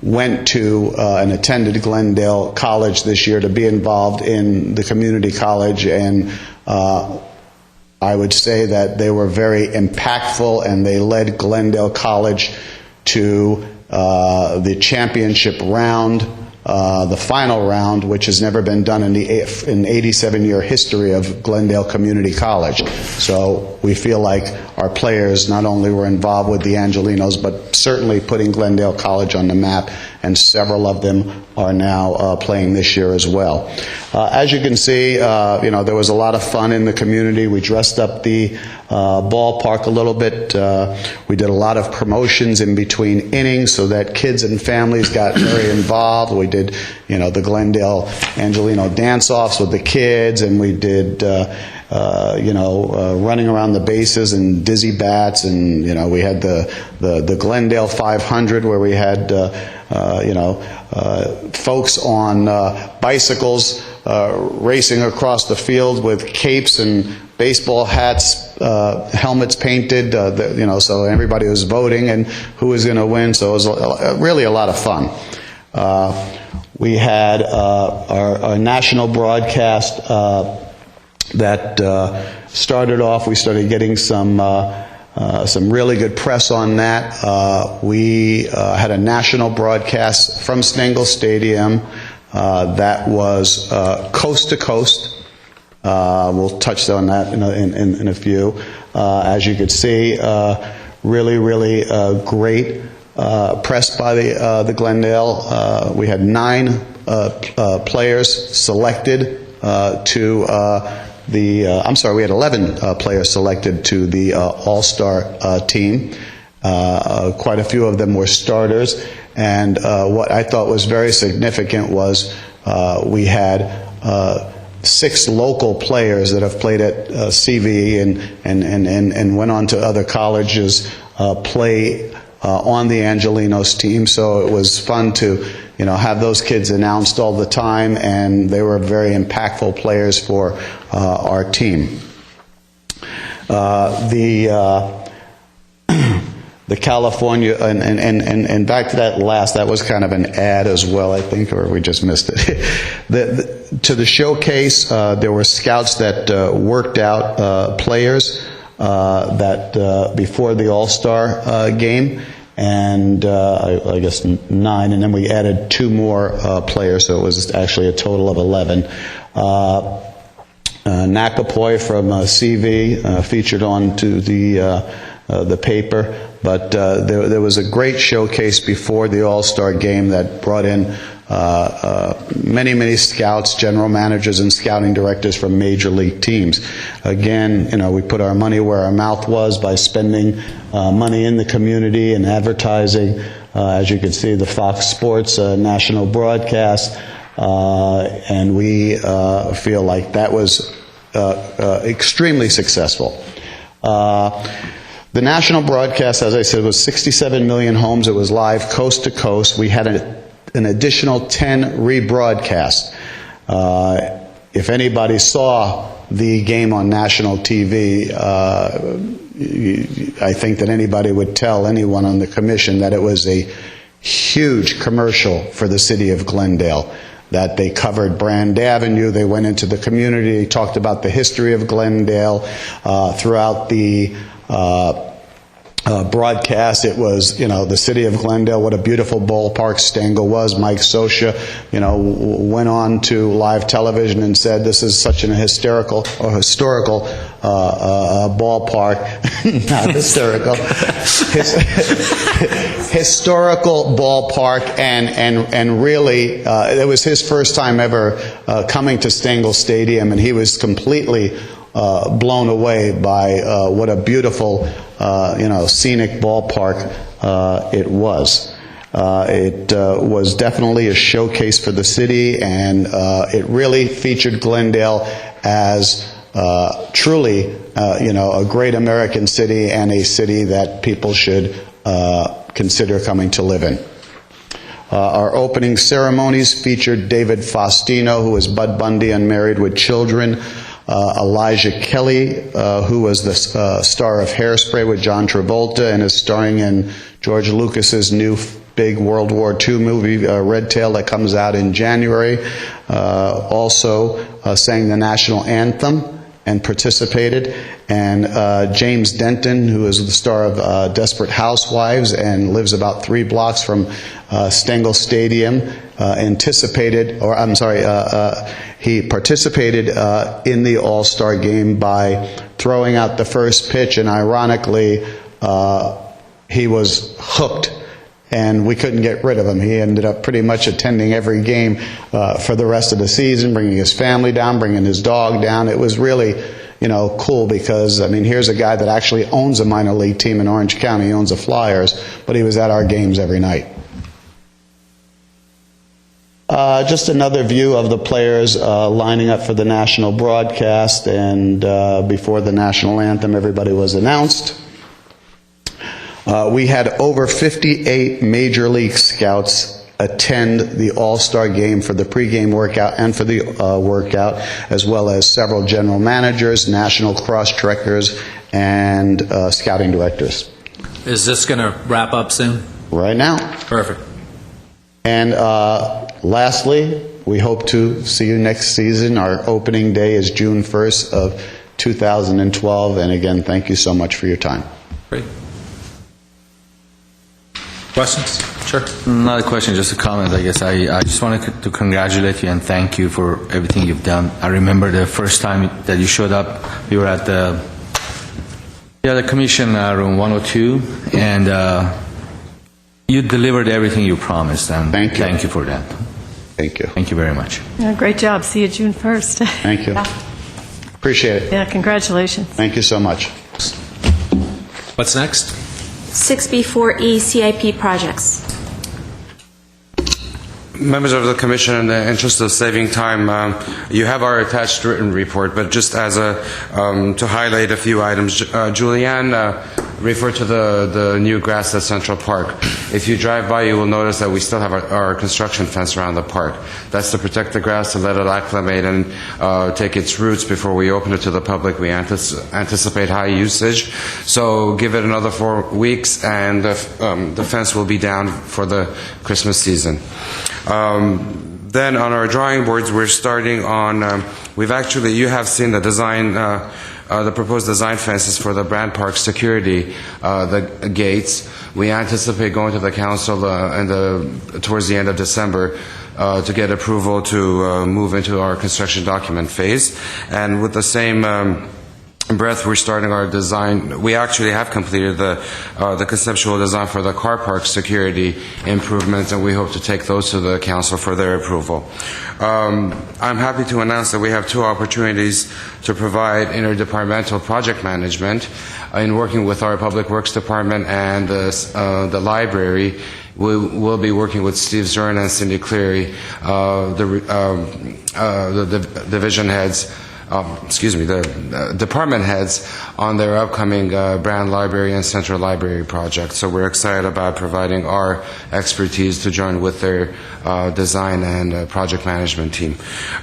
Speaker 16: went to and attended Glendale College this year to be involved in the community college, and I would say that they were very impactful, and they led Glendale College to the championship round, the final round, which has never been done in the 87-year history of Glendale Community College. So we feel like our players not only were involved with the Angelinos, but certainly putting Glendale College on the map, and several of them are now playing this year as well. As you can see, you know, there was a lot of fun in the community. We dressed up the ballpark a little bit. We did a lot of promotions in between innings so that kids and families got very involved. We did, you know, the Glendale Angelino dance-offs with the kids, and we did, you know, running around the bases and dizzy bats, and, you know, we had the Glendale 500 where we had, you know, folks on bicycles racing across the field with capes and baseball hats, helmets painted, you know, so everybody was voting and who was going to win. So it was really a lot of fun. We had our national broadcast that started off. We started getting some really good press on that. We had a national broadcast from Stengel Stadium that was coast to coast. We'll touch on that in a few. As you can see, really great press by the Glendale. We had 9 players selected we had 11 players selected to the All-Star team. Quite a few of them were starters. And what I thought was very significant was we had 6 local players that have played at CV and went on to other colleges play on the Angelenos team. So it was fun to have those kids announced all the time, and they were very impactful players for our team. The California, and back to that was kind of an ad as well, I think, or we just missed it. To the showcase, there were scouts that worked out players that before the All-Star game, and I guess 9, and then we added 2 more players, so it was actually a total of 11. Nakapoy from CV featured on to the paper, but there was a great showcase before the All-Star game that brought in many scouts, general managers, and scouting directors from major league teams. Again, we put our money where our mouth was by spending money in the community and advertising. As you can see, the Fox Sports national broadcast, and we feel like that was extremely successful. The national broadcast, as I said, was 67 million homes. It was live coast to coast. We had an additional 10 rebroadcasts. If anybody saw the game on national TV, I think that anybody would tell anyone on the commission that it was a huge commercial for the city of Glendale, that they covered Brand Avenue, they went into the community, they talked about the history of Glendale throughout the broadcast. It was, the city of Glendale, what a beautiful ballpark Stengel was. Mike Sosha, went on to live television and said this is such an historical ballpark. Not hysterical. Historical ballpark, and really, it was his first time ever coming to Stengel Stadium, and he was completely blown away by what a beautiful, scenic ballpark it was. It was definitely a showcase for the city, and it really featured Glendale as truly, a great American city and a city that people should consider coming to live in. Our opening ceremonies featured David Faustino, who was Bud Bundy on Married with Children, Elijah Kelly, who was the star of Hairspray with John Travolta and is starring in George Lucas's new big World War II movie, Red Tail, that comes out in January. Also sang the national anthem and participated. And James Denton, who is the star of Desperate Housewives and lives about 3 blocks from Stengel Stadium, he participated in the All-Star game by throwing out the first pitch, and ironically, he was hooked, and we couldn't get rid of him. He ended up pretty much attending every game for the rest of the season, bringing his family down, bringing his dog down. It was really, cool, because, here's a guy that actually owns a minor league team in Orange County. He owns the Flyers, but he was at our games every night. Just another view of the players lining up for the national broadcast, and before the national anthem, everybody was announced. We had over 58 Major League scouts attend the All-Star game for the pregame workout and for the workout, as well as several general managers, national cross-trackers, and scouting directors.
Speaker 3: Is this going to wrap up soon?
Speaker 16: Right now.
Speaker 3: Perfect.
Speaker 16: And lastly, we hope to see you next season. Our opening day is June 1st of 2012. And again, thank you so much for your time.
Speaker 3: Great. Questions? Sure.
Speaker 2: Not a question, just a comment, I guess. I just wanted to congratulate you and thank you for everything you've done. I remember the first time that you showed up, we were at the commission room 102, and you delivered everything you promised, and thank you for that.
Speaker 16: Thank you.
Speaker 2: Thank you very much.
Speaker 6: Yeah, great job. See you June 1st.
Speaker 16: Thank you. Appreciate it.
Speaker 6: Yeah, congratulations.
Speaker 16: Thank you so much.
Speaker 3: What's next?
Speaker 1: 6B4E CIP projects.
Speaker 11: Members of the Commission, in the interest of saving time, you have our attached written report, but just as to highlight a few items, Julianne referred to the new grass at Central Park. If you drive by, you will notice that we still have our construction fence around the park. That's to protect the grass, to let it acclimate and take its roots before we open it to the public. We anticipate high usage, so give it another 4 weeks, and the fence will be down for the Christmas season. Then on our drawing boards, we're starting on, you have seen the design, the proposed design fences for the Brand Park security, the gates. We anticipate going to the council towards the end of December to get approval to move into our construction document phase. And with the same breath, we're starting our design. We actually have completed the conceptual design for the car park security improvements, and we hope to take those to the council for their approval. I'm happy to announce that we have 2 opportunities to provide interdepartmental project management in working with our Public Works Department and the library. We will be working with Steve Zern and Cindy Cleary, the division heads, the department heads on their upcoming Brand Library and Central Library project. So we're excited about providing our expertise to join with their design and project management team.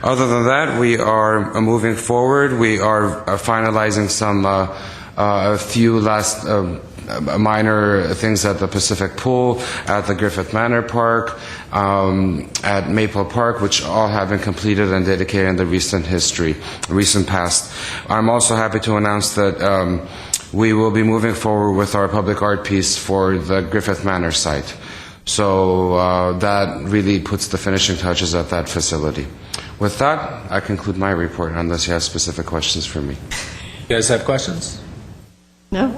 Speaker 11: Other than that, we are moving forward. We are finalizing a few last minor things at the Pacific Pool, at the Griffith Manor Park, at Maple Park, which all have been completed and dedicated in the recent past. I'm also happy to announce that we will be moving forward with our public art piece for the Griffith Manor site. So that really puts the finishing touches at that facility. With that, I conclude my report, unless you have specific questions for me.
Speaker 3: You guys have questions?
Speaker 6: No?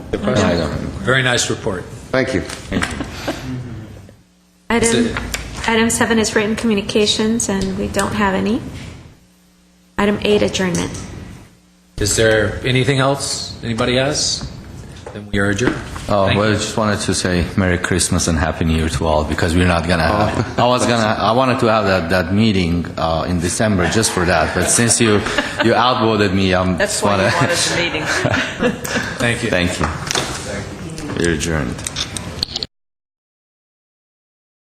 Speaker 3: Very nice report.
Speaker 11: Thank you.
Speaker 1: Item 7 is written communications, and we don't have any. Item 8, adjournment.
Speaker 3: Is there anything else anybody has? Then we are adjourned.
Speaker 2: I just wanted to say Merry Christmas and Happy New Year to all, because we're not gonna have. I wanted to have that meeting in December just for that, but since you outvoted me,
Speaker 5: That's why you wanted the meeting.
Speaker 3: Thank you.
Speaker 2: Thank you. We're adjourned.